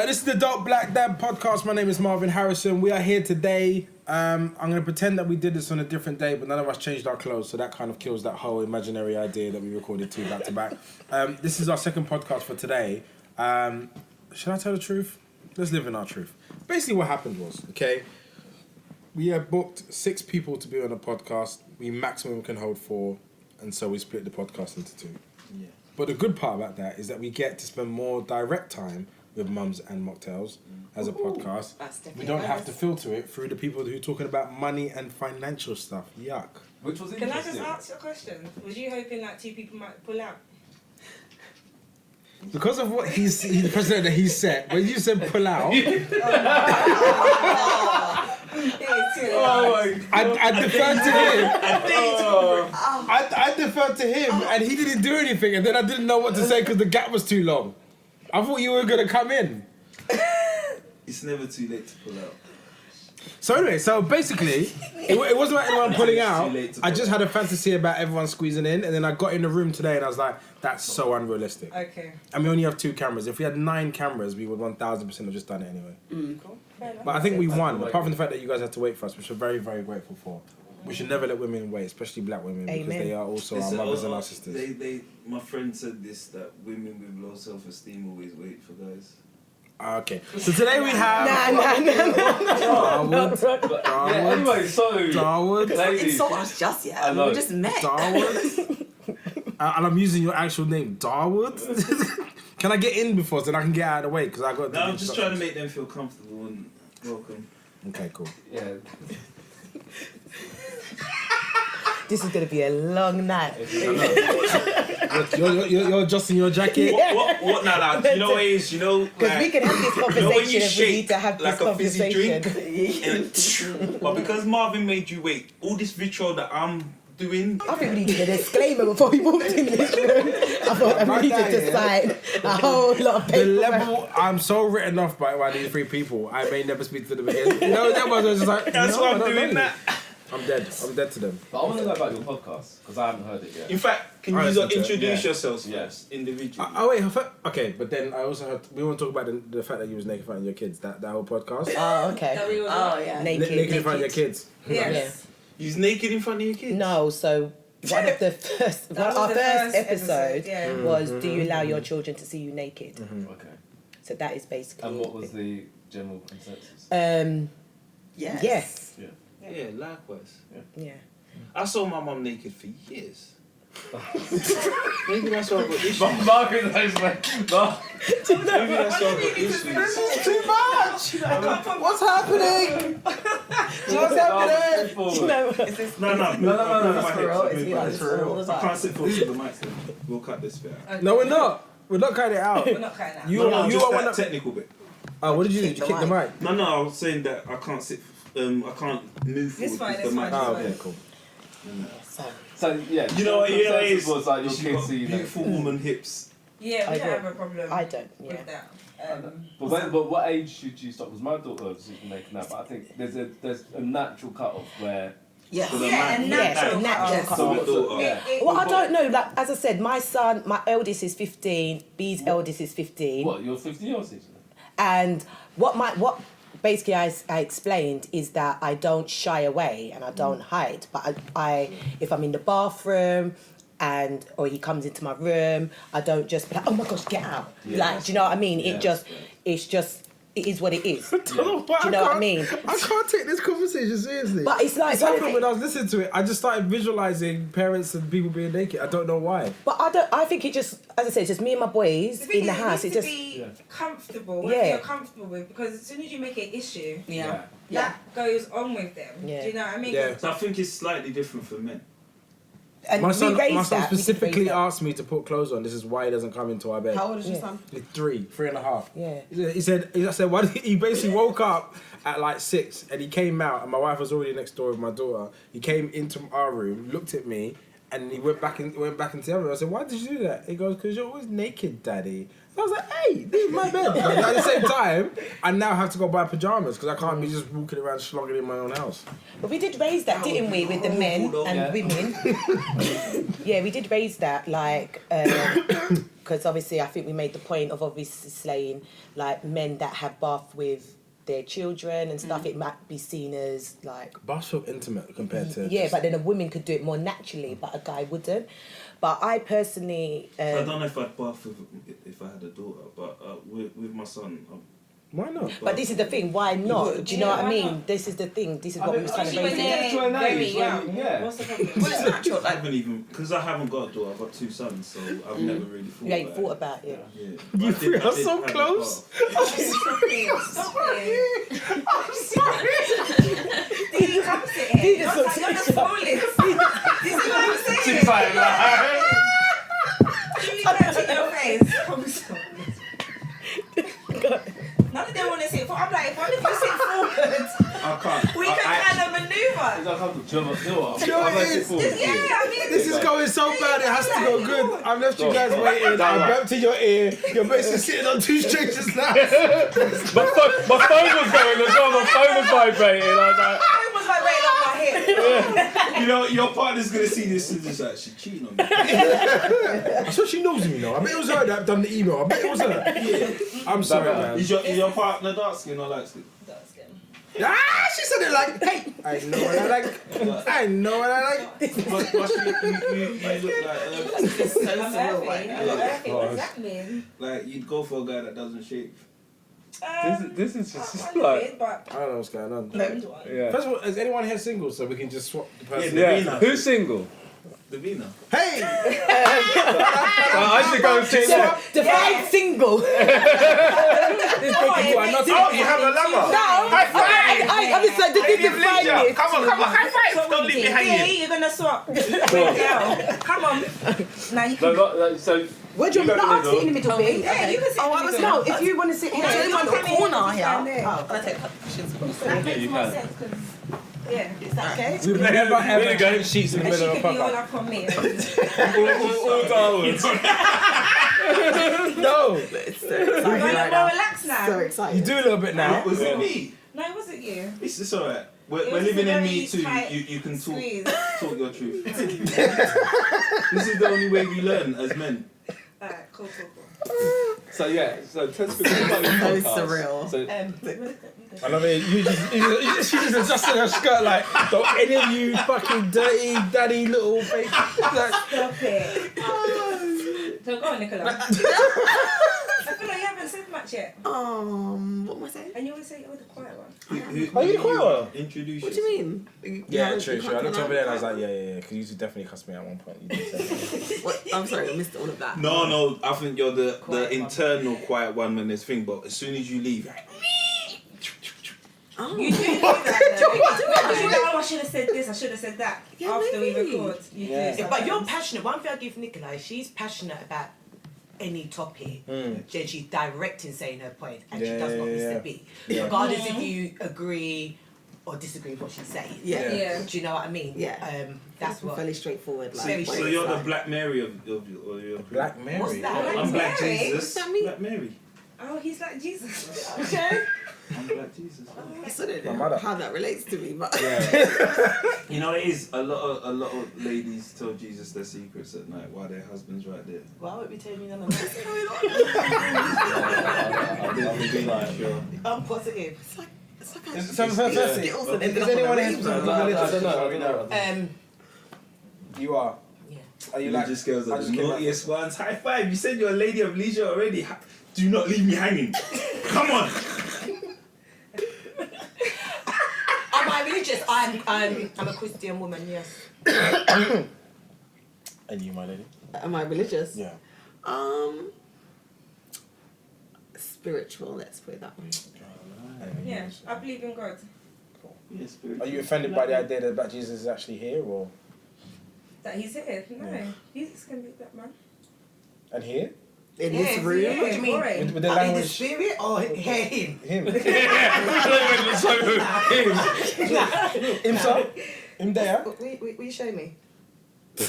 This is the Dope Black Dad podcast. My name is Marvin Harrison. We are here today. I'm going to pretend that we did this on a different day, but none of us changed our clothes, so that kind of kills that whole imaginary idea that we recorded two back to back. This is our second podcast for today. Should I tell the truth? Let's live in our truth. Basically what happened was, okay, we had booked 6 people to be on a podcast. We maximum can hold 4, and so we split the podcast into 2. Yeah. But the good part about that is that we get to spend more direct time with Mums and Mocktales as a podcast. We don't have to filter it through the people who are talking about money and financial stuff. Yuck. Which was Can interesting. I just ask a question? Was you hoping like 2 people might pull out? Because of what the president that he said, when you said pull out, I deferred to him. I deferred to him, and he didn't do anything, and then I didn't know what to say because the gap was too long. I thought you were going to come in. It's never too late to pull out. So anyway, so basically, it wasn't about anyone pulling out. I just had a fantasy about everyone squeezing in, and then I got in the room today and I was like, that's so unrealistic. Okay. And we only have 2 cameras. If we had 9 cameras, we would 1000% have just done it anyway. Cool. Fair enough. But I think we won, apart from the fact that you guys had to wait for us, which we're very, very grateful for. We should never let women wait, especially black women, because they are also our mothers and our sisters. My friend said this, that women with low self-esteem always wait for guys. Okay, so today we have Anyway, so Darwood. ladies, Insult us just yet. I know. We just met. Darwood. And I'm using your actual name, Darwood. Can I get in before so that I can get out of the way? Because I got. No, I'm just trying to make them feel comfortable and welcome. Okay, cool. yeah. This is going to be a long night. You're adjusting your jacket. What? No. You know what it is? You know, Because we can have this conversation if we need to have like this a fizzy conversation. drink. But because Marvin made you wait, all this ritual that I'm doing. I think we needed a disclaimer before we walked in this room. I thought we needed to sign a whole lot of The paper. level, I'm so written off by these 3 people, I may never speak to them again. No, that was just like, That's why I'm doing that. I'm dead to them. But I want to know about your podcast because I haven't heard it yet. In fact, can you introduce yourselves Yes. individually? Oh wait, okay, but then I also heard, we want to talk about the fact that you was naked in front of your kids, that whole podcast. Oh, okay. That we were yeah. Naked in front of your kids. Yes. You was naked in front of your kids? No, so one of the first, our first episode was Do you allow your children to see you naked? Okay. So that is basically. And what was the general consensus? Yes. Yeah, likewise. Yeah. I saw my mum naked for years. Maybe that's why I got issues. Marvin knows, mate. Maybe that's why I got issues. Too much! What's happening? What's happening? No. It's for real. I can't sit close to the mic. We'll cut this bit out. No, we're not. We're not cutting it out. We're not cutting out. You No, just are that one of. technical bit. Oh, what did you do? Did you kick the mic? No, I was saying that I can't sit. I can't move It's forward fine, with the it's mic. fine. Oh, okay, cool. So yeah, You know what? the You know, consensus was like your she's kids got see you beautiful woman hips. Yeah, we I don't don't. have a problem I don't. Yeah. with that. But what age should you stop? Because my daughter is naked now, but I think there's a natural cut-off where. Yes. For the Yeah, man. and Yes, natural. a natural cut-off. So with daughter. Yeah. Well, I don't know. Like as I said, my eldest is 15. B's eldest is 15. What, you're 50 or 60? And what basically I explained is that I don't shy away and I don't hide. But I if I'm in the bathroom or he comes into my room, I don't just be like, oh my gosh, get out. Yeah. Like, do you know what I mean? Yeah. It is what it is. Do you know what I mean? I can't take this conversation seriously. But it's like It's happened when I was listening to it. I just started visualizing parents and people being naked. I don't know why. But I think it just, as I said, it's just me and my boys in the house. It It needs just. to be comfortable. Yeah. Whatever you're comfortable with, because as soon as you make it an issue, that goes on with them. Yeah. Do you know what I mean? Yeah. So I think it's slightly different for men. And My son we raised that. specifically asked me to put clothes on. This is why he doesn't come into our bed. How old is your son? He's 3 and a half. Yeah. He said, why did he basically woke up at like 6 and he came out and my wife was already next door with my daughter. He came into our room, looked at me, and he went back into the other room. I said, why did you do that? He goes, because you're always naked, Daddy. I was like, hey, this is my bed. But at the same time, I now have to go buy pajamas because I can't be just walking around slogging in my own house. But we did raise that, didn't we, with the men and women? Yeah, we did raise that, like, because obviously I think we made the point of obviously saying like men that have bath with their children and stuff, it might be seen as like... Baths feel intimate compared to... Yeah, but then a woman could do it more naturally, but a guy wouldn't. But I personally... I don't know if I'd bath if I had a daughter, but with my son... Why not? But this is the thing, why not? Do you know what I mean? This is the thing, this is what we were trying to raise. Very young. Yeah. What's the problem? Well, it's natural. I haven't even... Because I haven't got a daughter, I've got 2 sons, so I've never really thought You ain't about thought it. about it. Yeah. You three are so close. Stop it. I'm sorry. Dee, come sit here. You're the smallest. This is what I'm saying. She's like, You need that to your face. I'm sorry. None of them want to sit forward. I'm like, what if you sit forward? I can't. We can kind of It's manoeuvre. uncomfortable. Yeah, I mean, This is going so bad, it has to go good. I've left you guys waiting. I burped in your ear. You're basically sitting on 2 strangers' laps. My phone was going as well. My phone was vibrating. I was like, I was like waiting on my hip. You know, your partner's going to see this and just like, she's cheating on me. I swear she knows me, though. I bet it was her that done the email. I bet it was her. Yeah. I'm sorry, man. Is your partner dark skin or light skin? Ah, she said it like, hey, I know what I like. I know what I like. But you look like... It's so I'm surreal right earthy. now. What does that mean? Like, you'd go for a guy that doesn't shave. this is just I'm like, a bit, but I don't know what's going on. yeah. First of all, is anyone here single so we can just swap the person? Yeah. Yeah. Who's single? Davina. Hey! I should go and see that. Define single. Oh, you have a lover? No, I was like, this is define it. Come on, high five! Don't leave me hanging. You're gonna swap. Come on. Now you can. No, so Where do you want me to sit in the middle, babe? Yeah, you can sit. Oh, I was No, if you want to sit here. in my little corner here. Oh, I take questions. that makes you more can. sense because. Yeah. Is that okay? We've never There you ever go. changed sheets in the And she middle of a could be all podcast. up on me. all Darwin. No! It's so You're exciting more right now. relaxed now. So You exciting. do a little bit now. Was it me? No, it wasn't you. It's alright. We're It was living a in very me too. tight You can squeeze. talk your truth. This is the only way we learn as men. Alright, cool. So yeah, so tell us about your So podcast. surreal. So, I love it. She just adjusted her skirt like, don't any of you fucking dirty, daddy little face. Like, Stop it. So go on, Nicola. I feel like you haven't said much yet. What am I saying? And you always say you're the quiet one. Who Are you the quiet one? Introduce What do you mean? yeah, true. I looked over there and I was like, yeah, because you two definitely cussed me at one point. You did say that. What? I'm sorry, I missed all of that. No, I think you're the Quiet one. internal quiet one when there's thing, but as soon as you leave, Oh. You do that though. You know, oh, I should have said this, I should have said that. Yeah, After we maybe. record. You Yeah. do But you're sometimes. passionate. One thing I give Nicola is she's passionate about any topic. Then she's direct in saying her point and she does not miss a beat. Yeah. Regardless if you agree or disagree with what she's saying. Yeah. Yeah. Do you know what I mean? Yeah. That's what... fairly straightforward. Like, Very so Wait, you're the like- Black Mary of your Black Mary. What's that? I'm Black Mary? Jesus. What's that mean? Black Mary. Oh, he's like Jesus. Okay. I'm Black Jesus. I still don't My know mother. how that relates to me, but You know, it is a lot of ladies tell Jesus their secrets at night while their husband's right there. Well, I won't be telling you none of that. I'll be like, sure. I'm positive. it's like So first, Skittles is and ended up anyone on a here rainbow. religious? You are. Yeah. Are you like? Religious girls are I just the came naughtiest ones. High five! You said you're a lady of leisure already. Do not leave me hanging. Come on. Am I religious? I'm a Christian woman, yes. And you, my lady? Am I religious? Yeah. Spiritual, let's put it that way. Yeah, I believe in God. Yeah, Are you offended by the idea that Black Jesus is actually here, or That he's here. No, Yeah. Jesus can be that man. and here? In Yeah, this room? yeah, What do you mean? boring. With the In the language, spirit or hear him? him, him. himself, him there. Will you show me? Do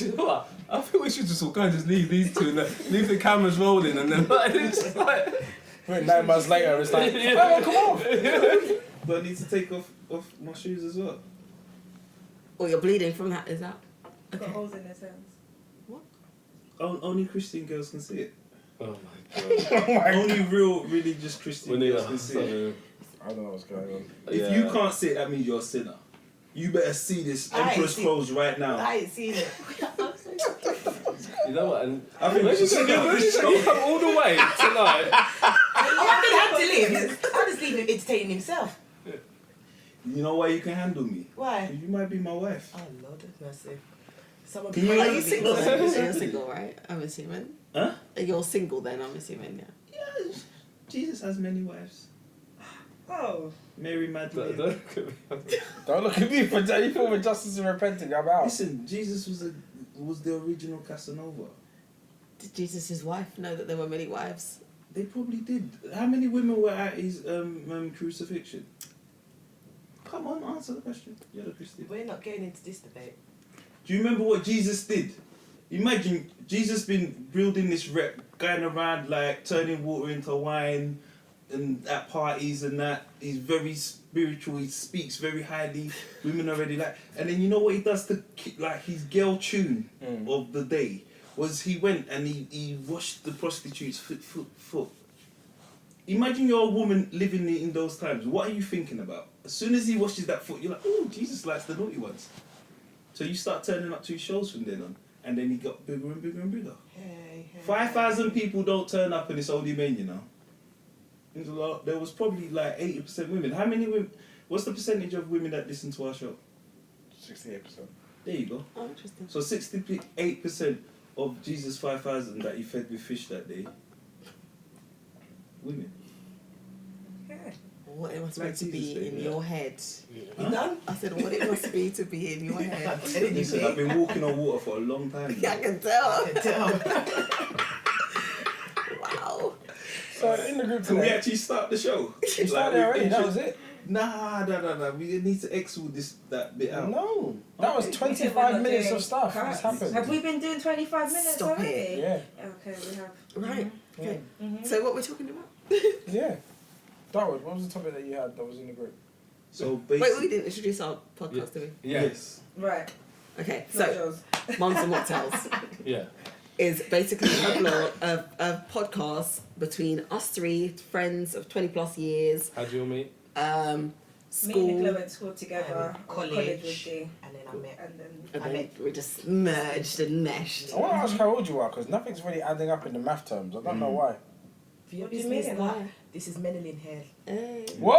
you know what? I think we should just all go and just leave these two and leave the cameras rolling and then it's just like... 9 months later, it's like, Yeah. oh, come on. Do I need to take off my shoes as well? Or you're bleeding from that, is that? Got holes in his hands. Only Christian girls can see it. Oh my god. Only real religious Christian We need girls a can see it. I don't know what's going on. If you can't see it, that means you're a sinner. You better see this I ain't Emperor's seen- Clothes right now. I ain't seen it. You know what? And I think we should check out this you show. come all the way tonight. I'm gonna have to leave. I'll just leave him entertaining himself. You know why you can handle me? Why? You might be my wife. Oh Lord, have mercy. Someone Can you- Are pray you for me. single then? You're single, right? I'm assuming. Huh? You're single then, I'm assuming, yeah. Yeah, Jesus has many wives. Oh. Mary Magdalene. Don't look at me. Don't look at me for any form of justice and repenting. I'm out. Listen, Jesus was the original Casanova. Did Jesus' wife know that there were many wives? They probably did. How many women were at his crucifixion? Come on, answer the question. You're the Christian. We're not getting into this debate. Do you remember what Jesus did? Imagine Jesus been building this rep, going around like turning water into wine, and at parties and that. He's very spiritual. He speaks very highly. Women already like. And then you know what he does to keep like his girl tune of the day was he went and he washed the prostitutes foot. Imagine you're a woman living in those times. What are you thinking about? As soon as he washes that foot, you're like, oh, Jesus likes the naughty ones. So you start turning up to his shows from then on. And then he got bigger and bigger and bigger. Hey, 5,000 people don't turn up and it's only men, you know. There's a lot. There was probably like 80% women. How many women? What's the percentage of women that listen to our show? 68%. There you go. Oh, interesting. So 68% of Jesus 5,000 that he fed with fish that day, women. What it must Like be to be Jesus in did, your head. You done? I said, what it must be to be in your head. Listen, I've been walking on water for a long time. Yeah, I can tell. Wow. So in the group Can we today, actually start the show? we started already. That was it. Nah. We need to exude that bit out. No, that was Okay. 25 minutes of stuff. What's Have happened? we been doing 25 minutes Stop already? it. Yeah, Okay, we have. Right. Okay. Mhm. So what we're talking about? yeah. Darwood, what was the topic that you had that was in the group? So Wait, we basically, didn't introduce our podcast, did we? yes. Right. Okay, Not so yours. Mums and Mocktales Yeah. is basically a podcast between us three friends of 20 plus years, How do you all meet? Me and school, Nicola went to school together. college. with you. And then I met. And then. and then we just merged and meshed. I want to ask how old you are because nothing's really adding up in the math terms. I don't know why. For your What do you business, mean? like, this is Menelin here. Hey. Whoa!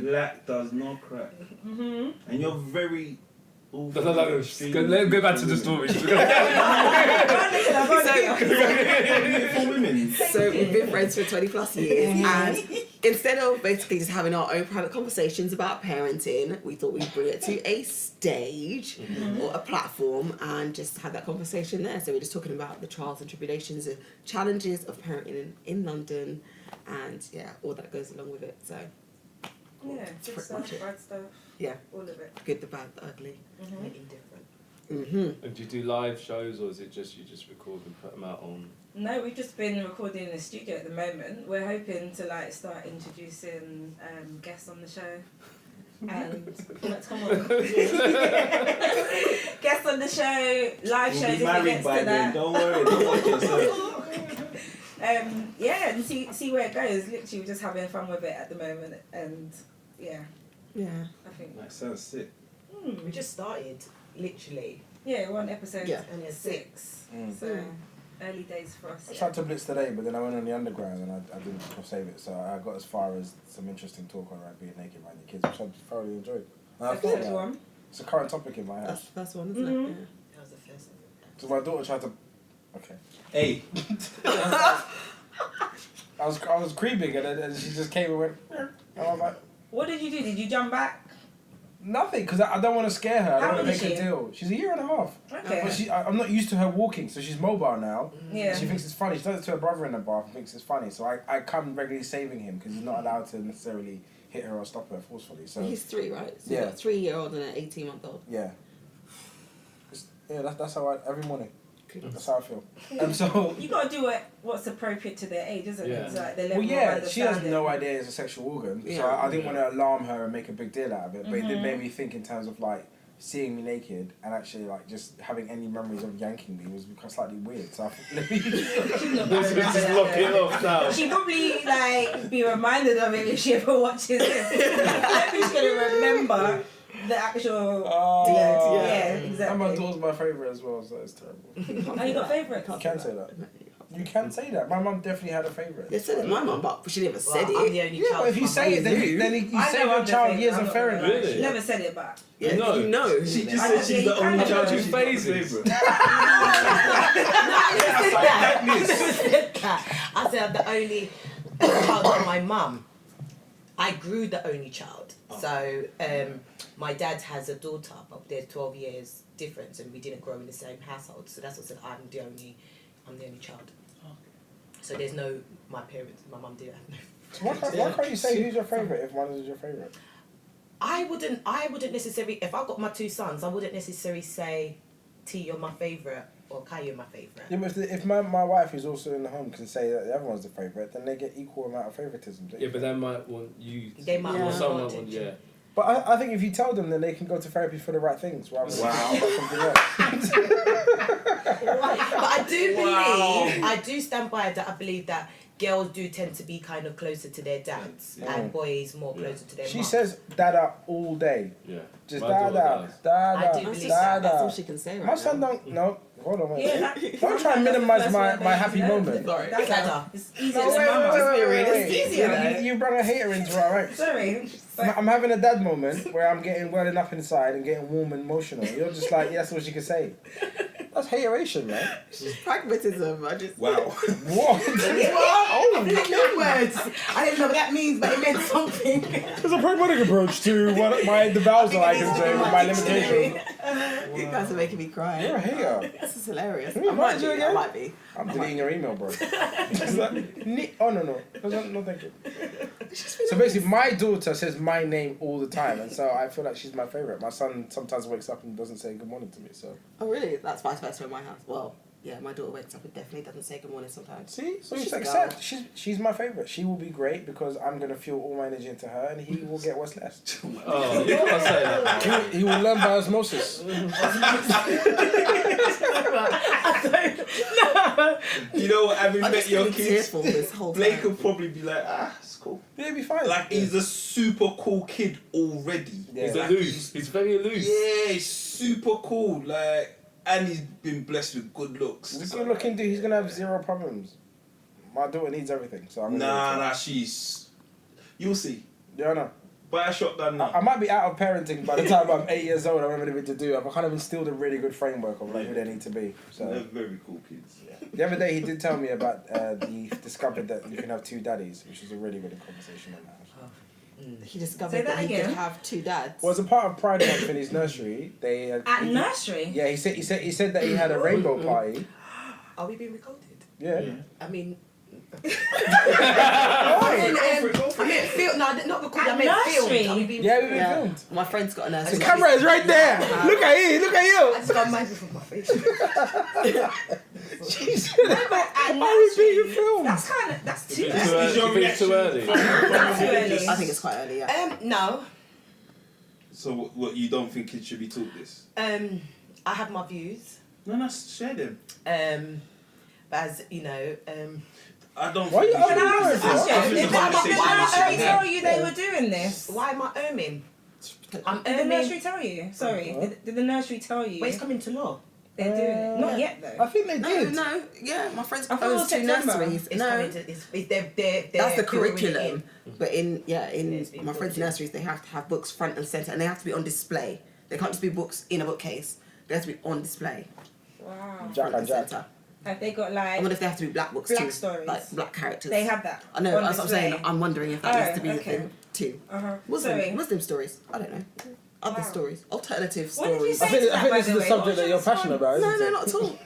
Black does not crack. Mhm. And you're very... No, let's go back to the story. For women. So we've been friends for 20 plus years, and instead of basically just having our own private conversations about parenting, we thought we'd bring it to a stage or a platform and just have that conversation there. So we're just talking about the trials and tribulations and challenges of parenting in London, and yeah, all that goes along with it. So Yeah, That's good pretty stuff, much it. bad stuff, yeah, all of it. good, the bad, the ugly. Mhm. Indifferent. And do you do live shows or is it just you just record and put them out on? No, we've just been recording in the studio at the moment. We're hoping to like start introducing guests on the show. And let's come on. Guests on the show, live We'll shows be if it married gets by to then. that. Don't worry. Don't watch yourself. Yeah, and see where it goes. Literally, we're just having fun with it at the moment, and yeah, Yeah. I think. That sounds sick. We just started, literally. Yeah, we're on episode Yeah. 6, so early days for us. I tried to blitz today, but then I went on the underground and I didn't save it. So I got as far as some interesting talk on like being naked around your kids, which I thoroughly enjoyed. And I thought Episode about it. 1. It's a current topic in my That's house. the first one, isn't Mhm. it? That was the first one. So my daughter tried to. Okay. Hey. I was creeping and she just came and went. And I was like, What did you do? Did you jump back? nothing, because I don't want to scare her. I How don't want old to is make a she? deal. She's a year and a half. Okay. But I'm not used to her walking, so she's mobile now. Yeah. She thinks it's funny. She does it to her brother in the bath and thinks it's funny. So I come regularly saving him because he's not allowed to necessarily hit her or stop her forcefully. So He's 3, right? So Yeah. you've got a 3-year-old and an 18-month-old. yeah. That's how every morning. That's how I feel. And so, You gotta do what's appropriate to their age, isn't Yeah. it? So, like, their well, level of yeah, she has understanding. no idea it's a sexual organ. So Yeah. I didn't want to alarm her and make a big deal out of it. But it did make me think in terms of like, seeing me naked and actually like just having any memories of yanking me was slightly weird. So I thought, Just lock it off now. She probably like be reminded of it if she ever watches this. Maybe she's gonna remember the actual. Yeah, exactly. And my daughter's my favourite as well, so it's terrible. Oh, you got favourites? You can say that. You can say that. My mum definitely had a favourite. They said it's my mum, but she never said I'm it. the only Yeah, child. but if you say it, then you I save know your I'm the child favourite, years I'm of not Fahrenheit. gonna lie. Really? She never said it back. Yeah, No. you know. She just I said know, she's the yeah, only you child. can She's do not the phases. favourite. I said I'm the only child of my mum. I grew the only child. So my dad has a daughter, but there's 12 years difference, and we didn't grow in the same household. So that's what I said. I'm the only child. So there's no my parents. My mum didn't have no. Why can't you say who's your favourite if one is your favourite? I wouldn't necessarily, if I got my two sons, I wouldn't necessarily say, T, you're my favourite, or Kai, you're my favourite. Yeah, but if my wife, who's also in the home, can say that everyone's the favourite, then they get equal amount of favouritism. Yeah, but they might want you. They might or want someone advantage. want, yeah. But I think if you tell them, then they can go to therapy for the right things rather than something else. But I do believe, I do stand by that. I believe that girls do tend to be kind of closer to their dads, and boys more closer to their She mums. says dada all day. Yeah. Just My daughter dada, does. dada, I do believe That's all dada. she can say right My son now. don't. No, hold on, wait. Yeah, that- Don't try and minimise my happy moment. Sorry. That's Dada. It's easier No, than wait, mama. wait, wait, wait, It's wait. easier, though. You brought a hater into our ranks. Sorry. I'm having a dad moment where I'm getting welling up inside and getting warm and emotional. You're just like, yeah, that's what you can say. That's hateration, man. Pragmatism. I just. Wow. What? Oh, no words. I didn't know what that means, but it meant something. There's a pragmatic approach to the vowels that I can say with my limitations. You guys are making me cry. You're a hater. This is hilarious. Can we I might invite you be. I again? might be. I'm deleting your email, bro. Just like, oh, no, thank you. So basically, my daughter says my name all the time, and so I feel like she's my favourite. My son sometimes wakes up and doesn't say good morning to me, so... Oh, really? That's vice versa in my house. Well, yeah, my daughter wakes up and definitely doesn't say good morning sometimes. See? So She's just a accept. She's my favourite. She will be great because I'm going to fuel all my energy into her, and he will get what's left. Oh, you can't say that. He will learn by osmosis. You know what? Having I'm met just your feeling kids, tearful this whole time. Blake could probably be like, it's cool. Yeah, it'll be fine. Like, he's a super cool kid already. Yeah. He's Like, aloof. He's very aloof. Yeah, he's super cool. Like, and he's been blessed with good looks. He's a good looking dude. He's going to have zero problems. My daughter needs everything, so I'm gonna Nah, she's. You'll see. Yeah, I know. Buy a shotgun now. I might be out of parenting by the time I'm 8 years old. I don't have anything to do. I've kind of instilled a really good framework of like who they need to be. They're So very cool kids. the other day he did tell me about the discovered that you can have two daddies, which was a really good conversation on that. He discovered Say that that he again. could have two dads. Well, as a part of Pride Month in his nursery, they At nursery? Yeah, he said that he had a rainbow party. Are we being recorded? Yeah. I mean, Why? I meant film. No, not recorded. I At meant nursery? filmed. Are we being Yeah, we've been Yeah. filmed. My friend's got a nursery. The camera is right there. Look at you. Look I at you. just got a microphone from my face. Jesus. At Are we nursery? being filmed? That's kind of, that's too Is it too early? That's too early. I think it's quite early, yeah. No. So, what, you don't think kids should be taught this? I have my views. No, share them. But as you know, I don't Why think you Can I ask a What? question? Did Why- the nursery tell you they were doing this? why am I earning? I'm Did the earning. nursery tell you? Sorry, did the nursery tell you But it's coming to law. they're doing it? Not yet I though. think they No, did. yeah, my friend's I thought it was proposed two September. nurseries. It's No, coming to. They're that's the filtering it curriculum. in. But in it's been my friend's brought in. nurseries, they have to have books front and center, and they have to be on display. They can't just be books in a bookcase. They have to be on display, Wow. Jack front and and Jack. center. Have they got I like wonder if they have to be black books black too, stories? like black characters. They have that. I know. on That's what I'm saying. display? I'm wondering if that Oh, needs to be okay. the thing too. Sorry. Muslim stories. I don't know. Other Wow. stories, alternative What did you stories. say? I think that, by this is the the way? subject What that you're was your passionate about, isn't No, it? not at all.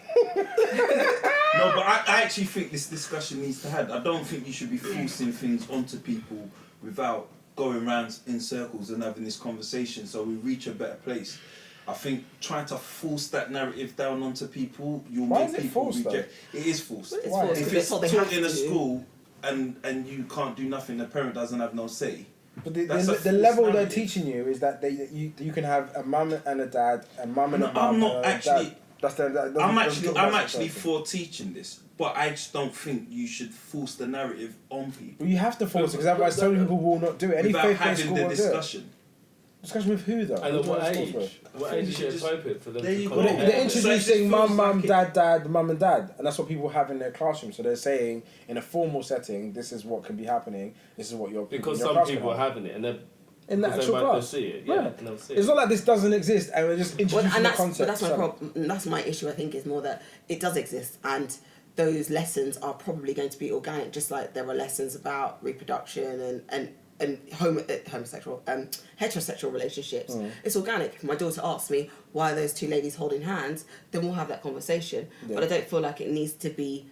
No, but I actually think this discussion needs to happen. I don't think you should be forcing things onto people without going round in circles and having this conversation so we reach a better place. I think trying to force that narrative down onto people, you'll Why make is it people forced, reject. It is forced. It's Why? forced If because it's that's what they taught have in a to do. school and you can't do nothing, the parent doesn't have no say, But the That's a level false they're narrative. teaching you is that you can have a mum and a dad, a mum and No, a mum. I'm not and a actually- dad. That's the, I'm actually for teaching this, but I just don't think you should force the narrative on people Well, you have to force it because otherwise so many people will not do it. Any without faith-based having school the won't do it. discussion. Discussion with who though? And Who at do what you want to age? discuss with? What age is You it just- appropriate for them there to you come go. Well, on? they're So it just introducing feels mum, like dad, mum and dad, and that's what people have in their classroom. So they're saying in a formal setting, this is what can be happening. This is what your Because your some class people can are have. having it, and they're In the because actual they'll class. see it, Yeah. and they'll see It's it. not like this doesn't exist and we're just Well, introducing and the that's, concept. but that's my so- problem. That's my issue. I think is more that it does exist, and those lessons are probably going to be organic, just like there are lessons about reproduction and homosexual, heterosexual relationships. It's organic. If my daughter asks me why are those two ladies holding hands, then we'll have that conversation. Yeah. But I don't feel like it needs to be,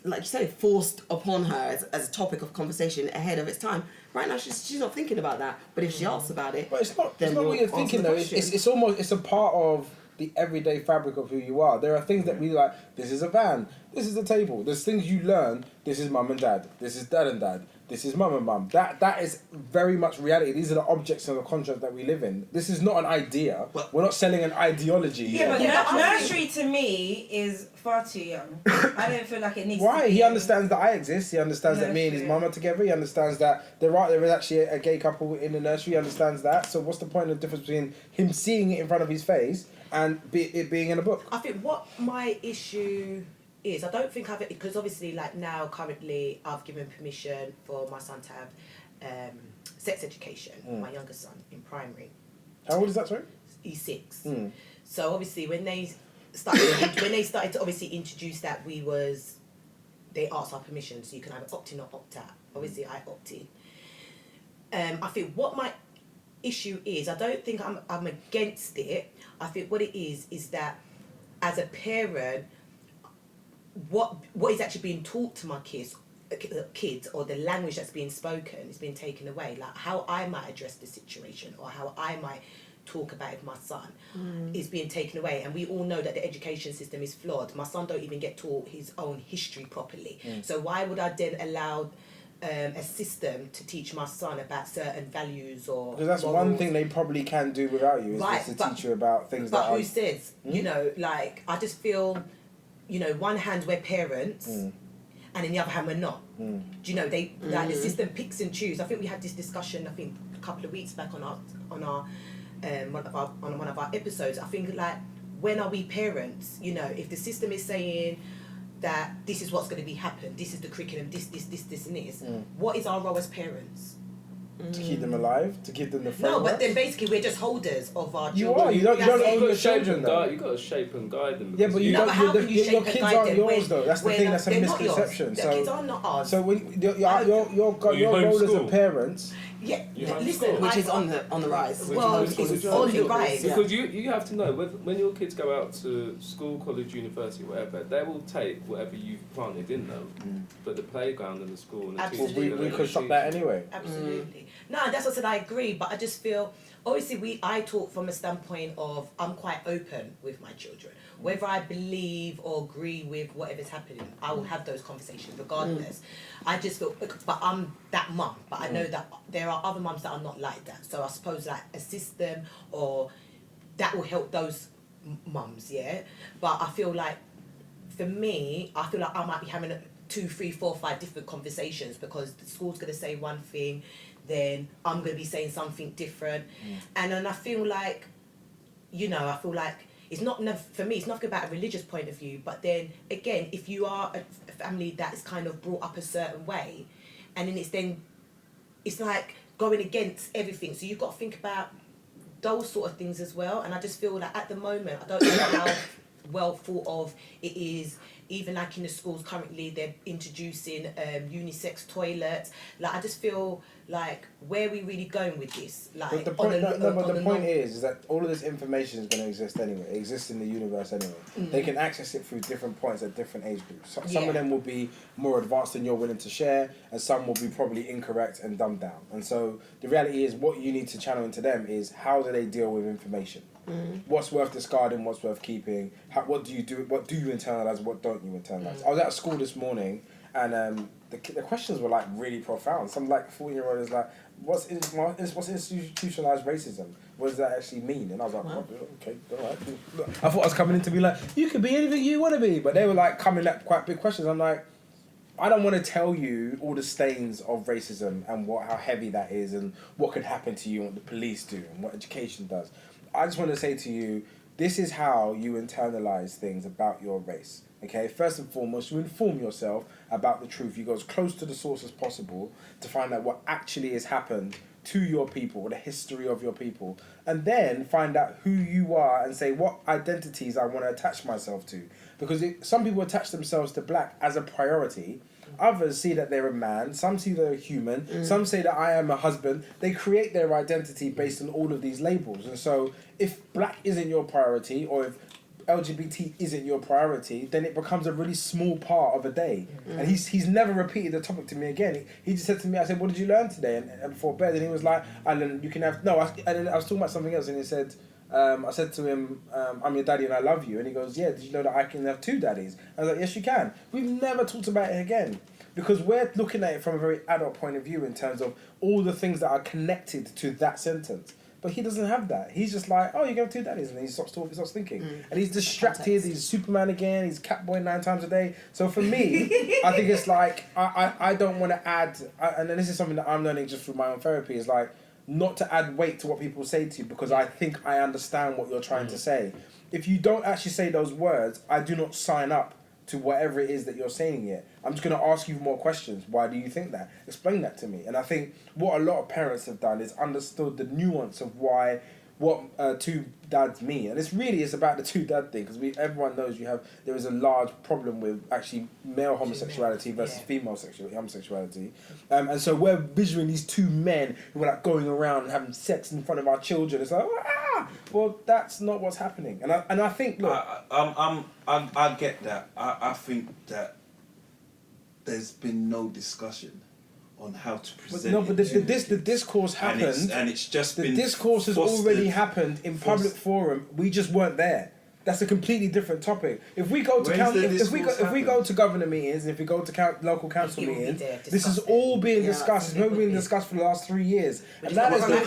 like you say, forced upon her as a topic of conversation ahead of its time. Right now, she's not thinking about that. But if she asks about it, But it's not then what we'll you're answer thinking the though. question. It's almost it's a part of the everyday fabric of who you are. There are things that we like. This is a van. This is a table. There's things you learn. This is mum and dad. This is dad and dad. This is mum and mum. That is very much reality. These are the objects and the construct that we live in. This is not an idea. But- We're not selling an ideology. Yeah, but here. nursery to me is far too young. I don't feel like it needs to Why? be He understands that I exist. He understands that me and his Nursery. mum are together. He understands that there is actually a gay couple in the nursery. He understands that. So what's the point of the difference between him seeing it in front of his face and it being in a book? I think what my issue is, I don't think I've, because obviously like now currently I've given permission for my son to have sex education, my youngest son in primary. How old is that, sorry? He's 6. Mm. So obviously when they started to obviously introduce that they asked our permission, so you can either opt in or opt out. Obviously I opted. I think what my issue is, I don't think I'm against it. I think what it is that as a parent, what is actually being taught to my kids or the language that's being spoken is being taken away. Like how I might address the situation or how I might talk about it with my son is being taken away. And we all know that the education system is flawed. My son don't even get taught his own history properly. So why would I then allow a system to teach my son about certain values or Because that's one morals? thing they probably can do without you is Right, to but- teach you about things But that are... who says? You know, like I just feel, you know, one hand we're parents, and in the other hand we're not. Do you know they like the system picks and chooses? I think we had this discussion. I think a couple of weeks back on our one of our episodes. I think like when are we parents? You know, if the system is saying that this is what's going to be happen, this is the curriculum, this and this. What is our role as parents? To keep them alive, to give them the No, framework. but then basically we're just holders of our You children. are. You don't That's own it. your children though. You got to shape and guide them. Yeah, but you No, don't. but how can you your shape and kids guide aren't them yours when- though. That's the when thing. That's a they're not yours? misconception. Their kids are not ours. So when your you role as a homeschool? parents. Yeah, You listen, homeschool? which I- is on the rise. Well, Which it's is on the rise. yeah. Because you have to know when your kids go out to school, college, university, whatever, they will take whatever you've planted in them. But the playground and the school and the Absolutely. teachers, We construct that anyway. Absolutely. No, that's what I said. I agree, but I just feel obviously I talk from a standpoint of I'm quite open with my children. Whether I believe or agree with whatever's happening, I will have those conversations regardless. I just feel, but I'm that mum. But I know that there are other mums that are not like that. So I suppose like a system or that will help those mums, yeah. But I feel like for me, I feel like I might be having 2, 3, 4, 5 different conversations because the school's going to say one thing, then I'm going to be saying something different. And then I feel like, you know, it's not for me, it's not about a religious point of view, but then again, if you are a family that is kind of brought up a certain way, and then it's like going against everything. So you've got to think about those sort of things as well. And I just feel like at the moment, I don't know how well thought of it is. Even like in the schools currently, they're introducing unisex toilets. Like I just feel like where are we really going with this? Like But the point, the point is that all of this information is going to exist anyway. It exists in the universe anyway. They can access it through different points at different age groups. Some of them will be more advanced than you're willing to share, and some will be probably incorrect and dumbed down. And so the reality is, what you need to channel into them is how do they deal with information. What's worth discarding? What's worth keeping? What do you internalize? What don't you internalize? I was at a school this morning, and the questions were like really profound. Some like 14-year-old is like, what's institutionalized racism? What does that actually mean? And I was like, oh, okay, all right. I thought I was coming in to be like, you could be anything you want to be, but they were like coming at quite big questions. I'm like, I don't want to tell you all the stains of racism and how heavy that is and what could happen to you and what the police do and what education does. I just want to say to you, this is how you internalize things about your race. Okay, first and foremost, you inform yourself about the truth. You go as close to the source as possible to find out what actually has happened to your people, the history of your people, and then find out who you are and say what identities I want to attach myself to. Because some people attach themselves to black as a priority. Others see that they're a man, some see they're a human, some say that I am a husband. They create their identity based on all of these labels. And so if black isn't your priority, or if LGBT isn't your priority, then it becomes a really small part of a day. And he's never repeated the topic to me again. He just said to me, I said, what did you learn today? And before bed, and he was like, I learned you can have, no, and then I was talking about something else, and he said, I said to him, I'm your daddy and I love you. And he goes, yeah, did you know that I can have two daddies? I was like, yes, you can. We've never talked about it again. Because we're looking at it from a very adult point of view in terms of all the things that are connected to that sentence. But he doesn't have that. He's just like, oh, you can have two daddies. And he stops talking, he stops thinking. And he's distracted, he's Superman again, he's Catboy 9 times a day. So for me, I think it's like, I don't want to add, and then this is something that I'm learning just through my own therapy, is like, not to add weight to what people say to you because I think I understand what you're trying to say. If you don't actually say those words, I do not sign up to whatever it is that you're saying yet. I'm just going to ask you more questions. Why do you think that? Explain that to me. And I think what a lot of parents have done is understood the nuance of what two dads mean. And it's really is about the two dad thing, because everyone knows there is a large problem with actually male homosexuality versus female homosexuality. And so we're visualizing these two men who are like going around and having sex in front of our children. It's like, well, that's not what's happening. And I think, look, I get that. I think that there's been no discussion on how to present. But the discourse happened, and it's just the been discourse has already happened in public forum. We just weren't there. That's a completely different topic. If we go to if we go to governor meetings, and if we go to local council meetings, this is all being discussed. It's never been discussed for the last 3 years. And that is the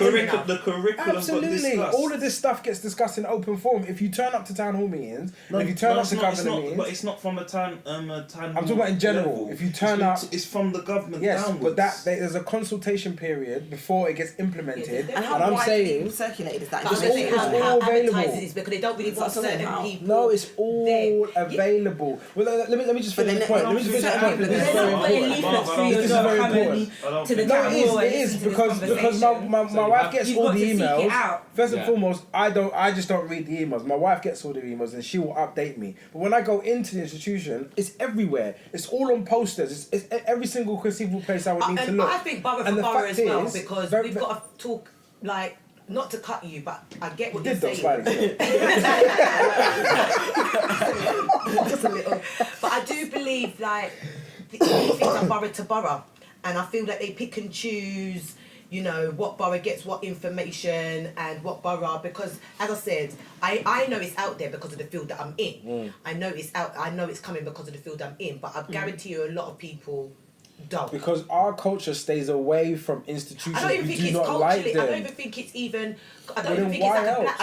curriculum. Absolutely, all of this stuff gets discussed in open forum. If you turn up to town hall meetings, and if you turn up to governor meetings, but it's not from a town. I'm talking about in general. Level. If you turn up, it's from the government. Yes, downwards. but there's a consultation period before it gets implemented. And how I'm saying circulated is that? It's all available. Is because they don't really want certain people. No, it's all available. Well, let me just finish the point. Let me just finish the point. This is very important. This is very important. No, it is because my wife gets all the emails. First and foremost, I just don't read the emails. My wife gets all the emails and she will update me. But when I go into the institution, it's everywhere. It's all on posters. It's every single conceivable place I would need to look. I think borough for borough as well, because we've got to talk like. Not to cut you, but I get what you're saying. Just a little. But I do believe like these things are borough to borough, and I feel that they pick and choose. You know what borough gets what information and what borough, because as I said, I know it's out there because of the field that I'm in. I know it's out. I know it's coming because of the field I'm in. But I guarantee you, a lot of people don't. Because our culture stays away from institutions. I don't even think it's culturally. I don't even think it's even. I don't even think it's like a black.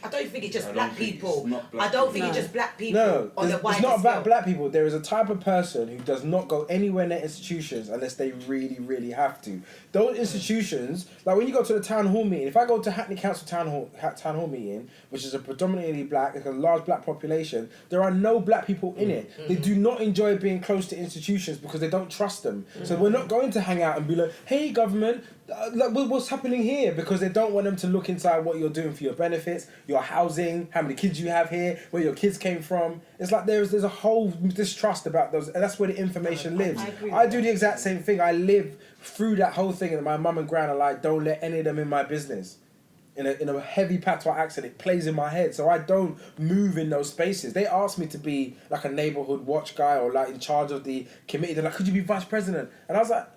I don't think it's just black people. I don't think it's just black people. No, on the it's not about black people. There is a type of person who does not go anywhere near institutions unless they really, really have to. Those institutions, like when you go to the town hall meeting, if I go to Hackney Council town hall meeting, which is a predominantly black, like a large black population, there are no black people in it. They do not enjoy being close to institutions because they don't trust them. So we're not going to hang out and be like, hey government, what's happening here? Because they don't want them to look inside what you're doing for your benefits, your housing, how many kids you have here, where your kids came from. It's like there's a whole distrust about those, and that's where the information lives. I do the exact same thing. I live through that whole thing, and my mum and gran are like, don't let any of them in my business. In a heavy patois accent, it plays in my head, so I don't move in those spaces. They asked me to be like a neighbourhood watch guy or like in charge of the committee. They're like, could you be vice president? And I was like,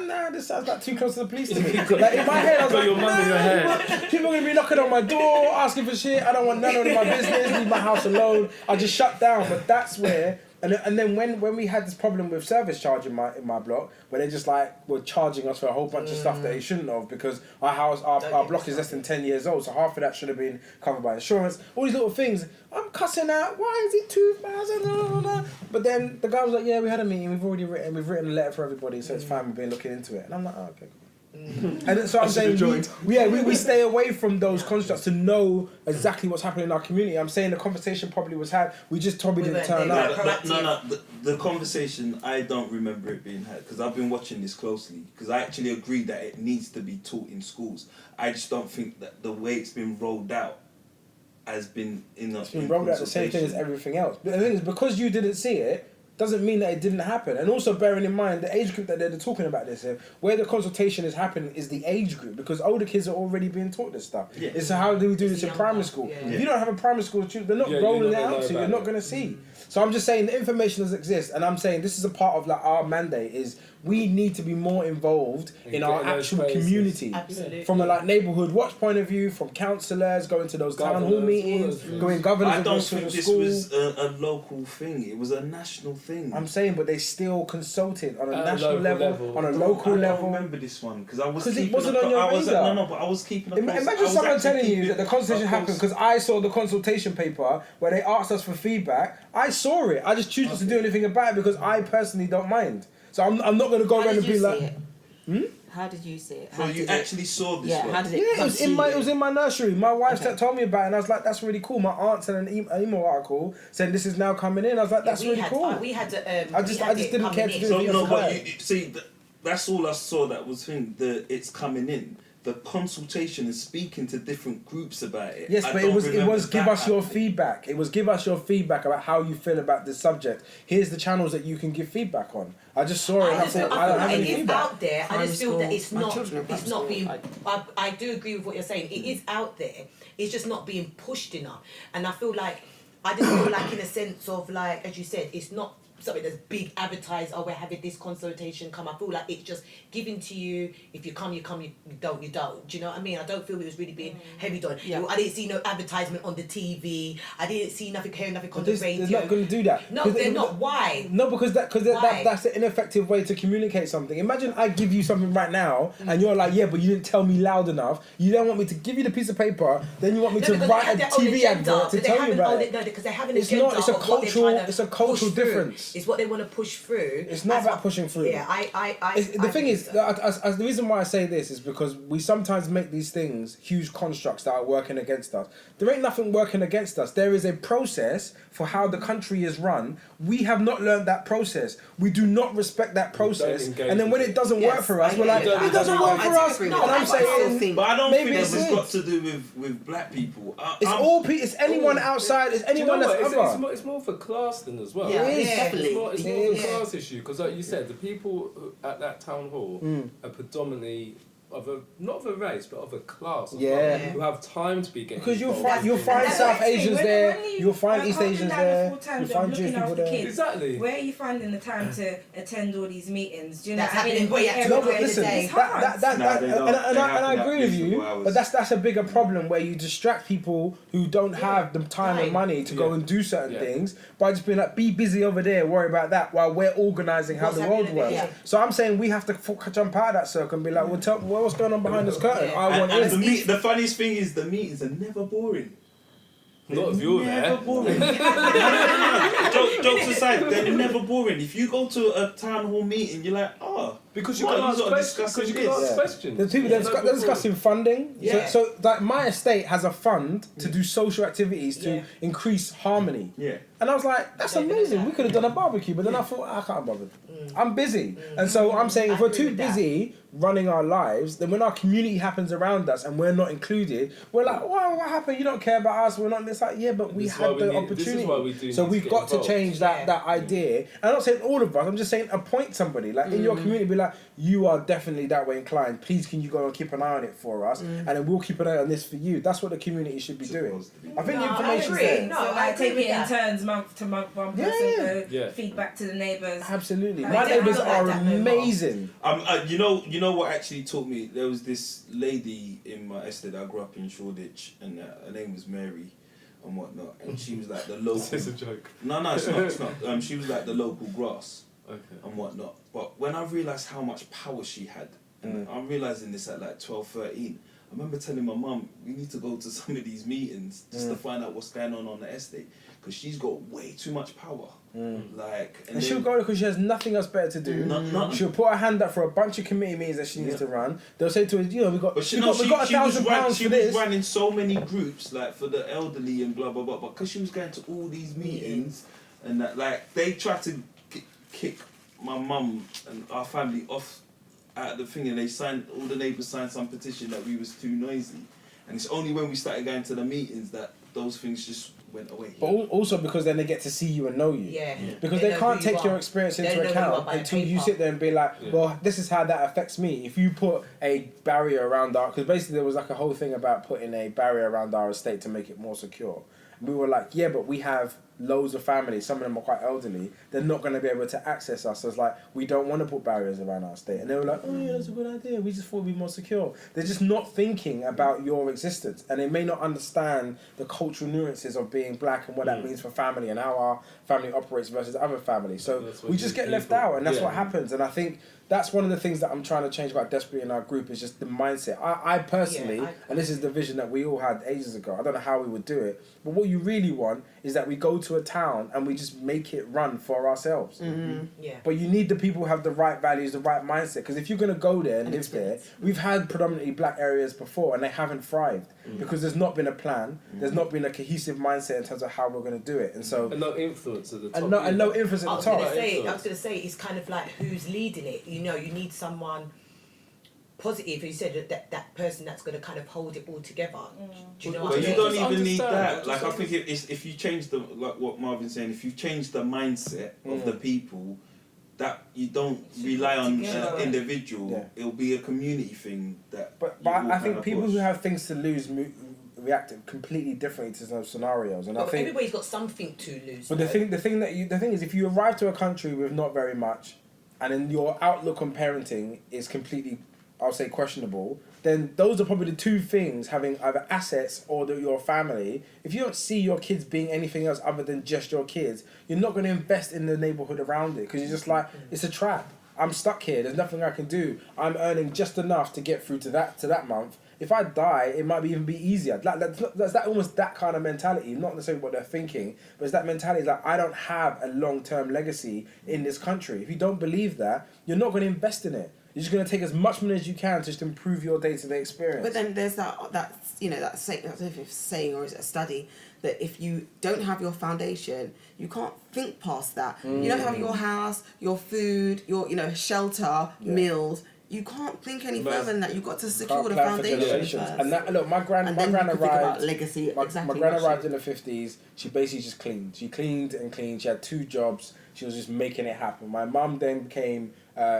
nah, this sounds like too close to the police to me. Like in my head, I was like, your mum in your head. People are gonna be knocking on my door, asking for shit. I don't want none of my business. Leave my house alone. I just shut down. But that's where. And then when we had this problem with service charge in my block, where they just like were charging us for a whole bunch of stuff that they shouldn't have, because our block is less than 10 years old, so half of that should have been covered by insurance. All these little things, I'm cussing out. Why is it 2,000? But then the guy was like, yeah, we had a meeting. We've written a letter for everybody, so it's fine. We've been looking into it, and I'm like, oh, okay, cool. And so I'm saying, we stay away from those constructs to know exactly what's happening in our community. I'm saying the conversation probably was had. We just probably didn't turn up. No. The conversation, I don't remember it being had because I've been watching this closely. Because I actually agree that it needs to be taught in schools. I just don't think that the way it's been rolled out has been enough. It's been rolled out the same thing as everything else. But the thing is, because you didn't see it, doesn't mean that it didn't happen. And also bearing in mind the age group that they're talking about this in, where the consultation is happening is the age group, because older kids are already being taught this stuff. Yeah. It's how do we do this in primary school? Yeah. If you don't have a primary school, they're not rolling it out, so you're not going to see. So I'm just saying the information does exist, and I'm saying this is a part of like our mandate is we need to be more involved in our actual community. Absolutely. From a like neighbourhood watch point of view, from councillors, going to those town hall meetings, going governors. I don't think this was a local thing. It was a national thing. I'm saying, but they still consulted on a national level, on a local level. I don't remember this one because I was. Because it wasn't on your radar. But I was keeping. Imagine someone telling you that the consultation happened because I saw the consultation paper where they asked us for feedback. I saw it. I just choose not to do anything about it because I personally don't mind. So I'm not going to go around and be like. How did you see it? So you actually saw this one? How did it it was in my nursery. My wife told me about it, and I was like, "That's really cool." My aunt sent an email article saying this is now coming in. I was like, "That's really cool." We had I just didn't care to do So anything no, else but about it. you see, that's all I saw. That was thing. It's coming in. The consultation is speaking to different groups about it. Yes, but it was give us your feedback. It was give us your feedback about how you feel about this subject. Here's the channels that you can give feedback on. I just saw it and I thought, I don't have any feedback. It is out there. I just feel that it's not being... I do agree with what you're saying. It is out there. It's just not being pushed enough. And I just feel like in a sense of like, as you said, it's not something that's big advertised, we're having this consultation come. I feel like it's just given to you. If you come, you come. You don't, you don't. Do you know what I mean? I don't feel it was really being heavy on. Yeah. I didn't see no advertisement on the TV. I didn't see nothing, hear nothing on the radio. They're not going to do that. No, they're not. Why? No, because that's an ineffective way to communicate something. Imagine I give you something right now, and you're like, yeah, but you didn't tell me loud enough. You don't want me to give you the piece of paper, then you want me to write a TV advert to tell you about it. No, because they have an agenda. It's a cultural difference. It's what they want to push through. It's not about pushing through. Yeah, the thing is, the reason why I say this is because we sometimes make these things huge constructs that are working against us. There ain't nothing working against us. There is a process for how the country is run. We have not learned that process. We do not respect that process. And then when it doesn't work for us, we're like, it doesn't work for us. And I'm saying, but I don't think this has got to do with black people. It's anyone outside. It's anyone that's other. It's more for class than as well. Yeah, definitely. It's more of a class issue because, like you said, the people at that town hall are predominantly not of a race but of a class as well, who have time to be getting because you'll find South Asians there, you'll find East Asians there, you'll find Jewish people there. Exactly. Where are you finding the time to attend all these meetings? Do you know that's what I mean? happening. No, but listen, and I agree with you, but that's a bigger problem where you distract people who don't have the time and money to go and do certain things by just being like, be busy over there, worry about that while we're organising how the world works. So I'm saying we have to jump out of that circle and be like, well, what's going on behind this curtain? I want the funniest thing is the meetings are never boring. Not if you're there. Never boring. No. Jokes aside, they're never boring. If you go to a town hall meeting, you're like, because you can ask questions. The people they're discussing funding. Yeah. So like my estate has a fund to do social activities to increase harmony. Yeah. And I was like, that's amazing. We could have done a barbecue, but then I thought I can't bother. I'm busy, and so I'm saying if we're too busy running our lives, then when our community happens around us and we're not included, we're like, "Wow, what happened? You don't care about us. We're not." It's like, yeah, but we had the opportunity. So we've got to change that idea. And I'm not saying all of us. I'm just saying appoint somebody like in your community. Be like, you are definitely that way inclined. Please, can you go and keep an eye on it for us, and then we'll keep an eye on this for you. That's what the community should be doing. I think the information's there. No, I take it in turns, month to month, one person feedback to the neighbours. Absolutely, my neighbours are amazing. You know what actually taught me? There was this lady in my estate. I grew up in Shoreditch, and her name was Mary. and whatnot, and she was like the local. Is this a joke? No, it's not. She was like the local grass and whatnot. But when I realised how much power she had, and I'm realising this at like 12, 13, I remember telling my mum, we need to go to some of these meetings just to find out what's going on the estate, because she's got way too much power. Like, and she'll go because she has nothing else better to do. She'll put her hand up for a bunch of committee meetings that she needs to run. They'll say to her, you know, we got £1,000 She was running so many groups, like for the elderly and blah blah blah. But because she was going to all these meetings and that, like, they tried to kick my mum and our family off out of the thing, and all the neighbours signed some petition that we was too noisy. And it's only when we started going to the meetings that those things just went away. But also because then they get to see you and know you. Yeah. Because they can't take your experience into account until you sit there and be like, well, this is how that affects me. If you put a barrier around our... Because basically there was like a whole thing about putting a barrier around our estate to make it more secure. And we were like, yeah, but we have loads of families, some of them are quite elderly, they're not going to be able to access us. So it's like, we don't want to put barriers around our estate. And they were like, oh yeah, that's a good idea, we just thought it'd be more secure. They're just not thinking about your existence, and they may not understand the cultural nuances of being black and what that means for family and how our family operates versus other families. So we just get left out, and that's what happens. And I think that's one of the things that I'm trying to change quite desperately in our group, is just the mindset. I personally, and this is the vision that we all had ages ago, I don't know how we would do it, but what you really want is that we go to a town and we just make it run for ourselves. But you need the people who have the right values, the right mindset, because if you're going to go there and live there, we've had predominantly black areas before and they haven't thrived because there's not been a plan, there's not been a cohesive mindset in terms of how we're going to do it. And so... And no influence at the top. And no influence at the top. I was going to say, it's kind of like who's leading it. You know, you need someone positive, you said that person that's going to kind of hold it all together. Do you know what I mean? But you don't even need that. Like, I think if you change like what Marvin's saying, if you change the mindset of the people, that you don't rely on an individual, it'll be a community thing. But I think people who have things to lose react completely differently to those scenarios, and I think everybody's got something to lose. But the thing is, if you arrive to a country with not very much, and then your outlook on parenting is completely, I'll say, questionable, then those are probably the two things, having either assets or your family. If you don't see your kids being anything else other than just your kids, you're not going to invest in the neighbourhood around it, because you're just like, it's a trap. I'm stuck here. There's nothing I can do. I'm earning just enough to get through to that month. If I die, it might even be easier. That's almost that kind of mentality. Not necessarily what they're thinking, but it's that mentality like, I don't have a long-term legacy in this country. If you don't believe that, you're not going to invest in it. You're just going to take as much money as you can to just improve your day-to-day experience. But then there's that saying, I don't know if it's a saying or is it a study, that if you don't have your foundation, you can't think past that. You don't have your house, your food, your shelter, meals. You can't think any further than that. You've got to secure the foundation first. And that, look, my gran arrived. Legacy. My gran arrived in the 50s. She basically just cleaned. She cleaned and cleaned. She had 2 jobs. She was just making it happen. My mum then became.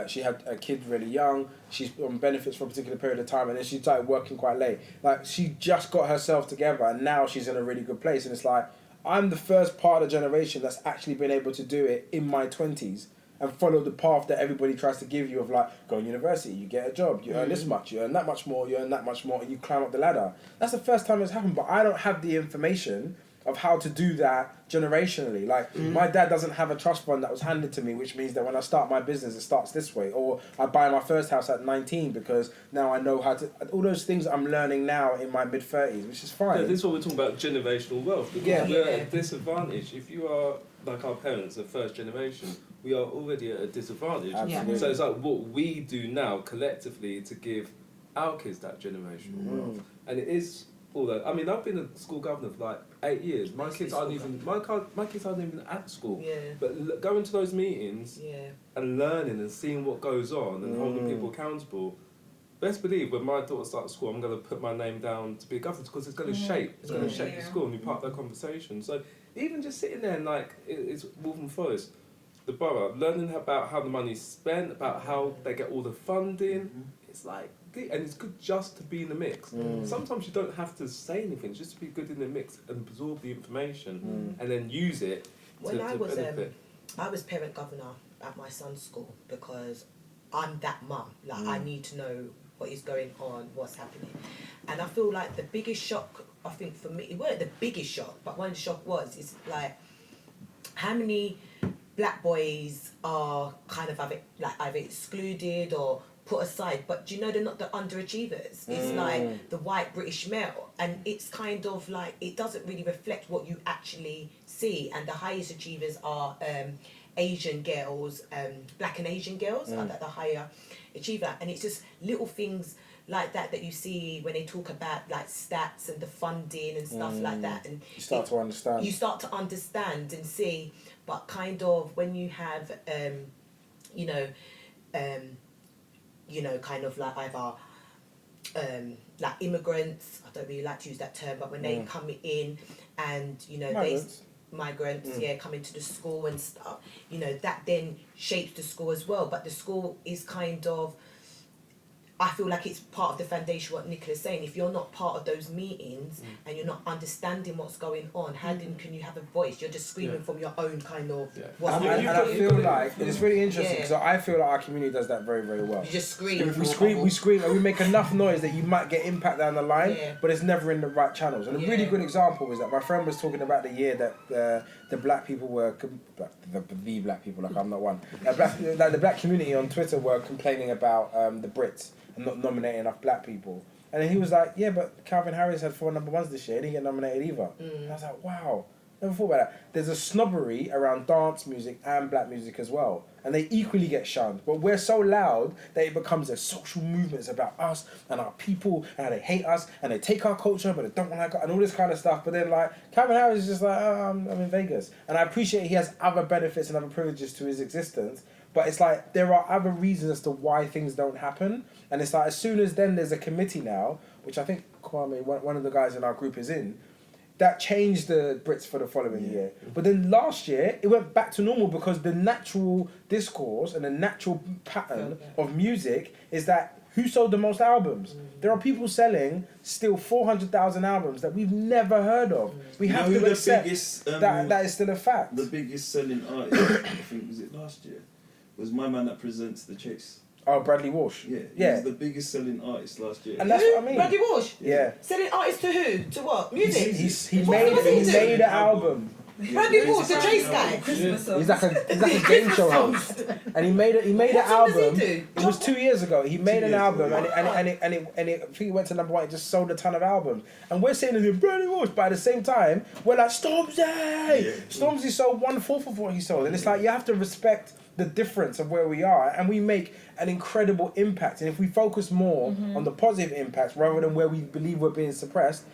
She had a kid really young. She's on benefits for a particular period of time, and then she started working quite late. Like, she just got herself together, and now she's in a really good place. And it's like, I'm the first part of the generation that's actually been able to do it in my 20s. And follow the path that everybody tries to give you of, like, go to university, you get a job, you earn this much, you earn that much more, you earn that much more, and you climb up the ladder. That's the first time it's happened, but I don't have the information of how to do that generationally. Like, my dad doesn't have a trust fund that was handed to me, which means that when I start my business, it starts this way. Or I buy my first house at 19 because now I know how to... All those things I'm learning now in my mid-30s, which is fine. Yeah, this is what we're talking about, generational wealth. Because we're at a disadvantage. If you are, like our parents, the first generation, we are already at a disadvantage. Absolutely. So it's like what we do now collectively to give our kids that generational wealth. And it is... Although, I mean, I've been a school governor for like 8 years. My kids aren't even at school. But going to those meetings and learning and seeing what goes on and holding people accountable. Best believe when my daughter starts school, I'm going to put my name down to be a governor, because it's going to shape. It's going to shape the school and be part of that conversation. So even just sitting there and like it's Waltham Forest, the borough, learning about how the money's spent, about how they get all the funding. It's like. And it's good just to be in the mix. Sometimes you don't have to say anything, just to be good in the mix and absorb the information and then use it to benefit. I was parent governor at my son's school because I'm that mum. Like, I need to know what is going on, what's happening. And I feel like the biggest shock I think for me, it weren't the biggest shock, but one of the shock was, is like, how many black boys are kind of either excluded or put aside, but do you know they're not the underachievers? It's like the white British male, and it's kind of like, it doesn't really reflect what you actually see, and the highest achievers are Asian girls, black and Asian girls are the higher achiever, and it's just little things like that you see when they talk about like stats and the funding and stuff like that, and You start to understand. You start to understand and see, but kind of when you have, kind of like either like immigrants, I don't really like to use that term, but when they come in and migrants, come into the school and stuff, that then shapes the school as well. But the school is kind of, I feel like it's part of the foundation, what Nicola's saying. If you're not part of those meetings and you're not understanding what's going on, how then can you have a voice? You're just screaming from your own kind of... what's And going on. I feel like, it's really interesting, because I feel like our community does that very, very well. You just scream. We scream and we make enough noise that you might get impact down the line, but it's never in the right channels. And a really good example was that my friend was talking about the year that the black people were, the black people, like I'm not one, the black community on Twitter were complaining about the Brits and not nominating enough black people. And then he was like, yeah, but Calvin Harris had 4 number ones this year, he didn't get nominated either. And I was like, wow, never thought about that. There's a snobbery around dance music and black music as well, and they equally get shunned. But we're so loud that it becomes a social movement. It's about us and our people, and how they hate us, and they take our culture, but they don't like it, and all this kind of stuff. But then, like, Calvin Harris is just like, oh, I'm in Vegas. And I appreciate he has other benefits and other privileges to his existence, but it's like, there are other reasons as to why things don't happen. And it's like, as soon as then there's a committee now, which I think Kwame, one of the guys in our group, is in, that changed the Brits for the following year. But then last year, it went back to normal, because the natural discourse and the natural pattern of music is that who sold the most albums? There are people selling still 400,000 albums that we've never heard of. We have to accept that is still a fact. The biggest selling artist, I think, was it last year, was my man that presents The Chase. Oh, Bradley Walsh. Yeah, he was the biggest selling artist last year. And that's what I mean. Bradley Walsh? Yeah. Selling artists to who? To what? Music? He made an album. Bradley Walsh, the Chase guy. Christmas He's like a game show host, and he made an album. does he do? It was 2 years ago. He made an album, and I think it went to number 1. It just sold a ton of albums, and we're saying to him, Bradley Walsh, but at the same time, we're like, Stormzy. Stormzy sold 1/4 of what he sold, and it's like, you have to respect the difference of where we are, and we make an incredible impact. And if we focus more on the positive impacts rather than where we believe we're being oppressed,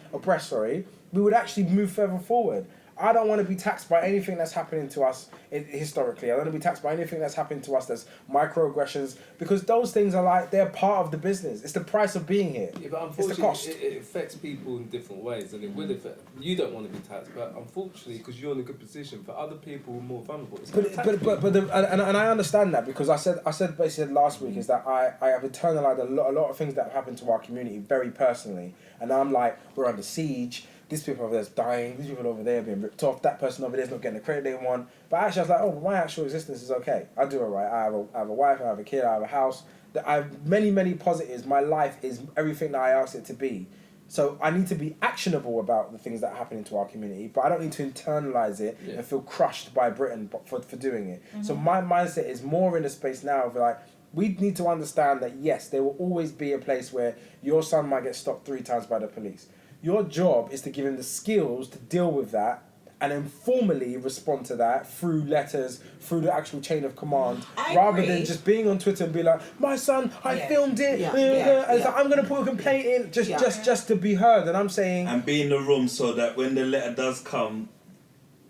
we would actually move further forward. I don't want to be taxed by anything that's happening to us historically. I don't want to be taxed by anything that's happening to us that's microaggressions, because those things are like, they're part of the business. It's the price of being here. Yeah, but it's the cost. unfortunately, it affects people in different ways, and it will affect. You don't want to be taxed, but unfortunately, because you're in a good position, for other people who are more vulnerable, it's But I understand that, because I said basically last week is that I have internalized a lot of things that have happened to our community very personally, and I'm like, we're under siege. These people over there's dying. These people over there are being ripped off. That person over there's not getting the credit they want. But actually, I was like, oh, my actual existence is okay. I do alright. I have a wife. I have a kid. I have a house. I have many positives. My life is everything that I asked it to be. So I need to be actionable about the things that are happening to our community, but I don't need to internalize it and feel crushed by Britain for doing it. So my mindset is more in a space now of like, we need to understand that yes, there will always be a place where your son might get stopped 3 times by the police. Your job is to give him the skills to deal with that and then formally respond to that through letters, through the actual chain of command, rather than just being on Twitter and be like, my son, I filmed it, and like, I'm going to put a complaint in just to be heard. And I'm saying... And be in the room so that when the letter does come,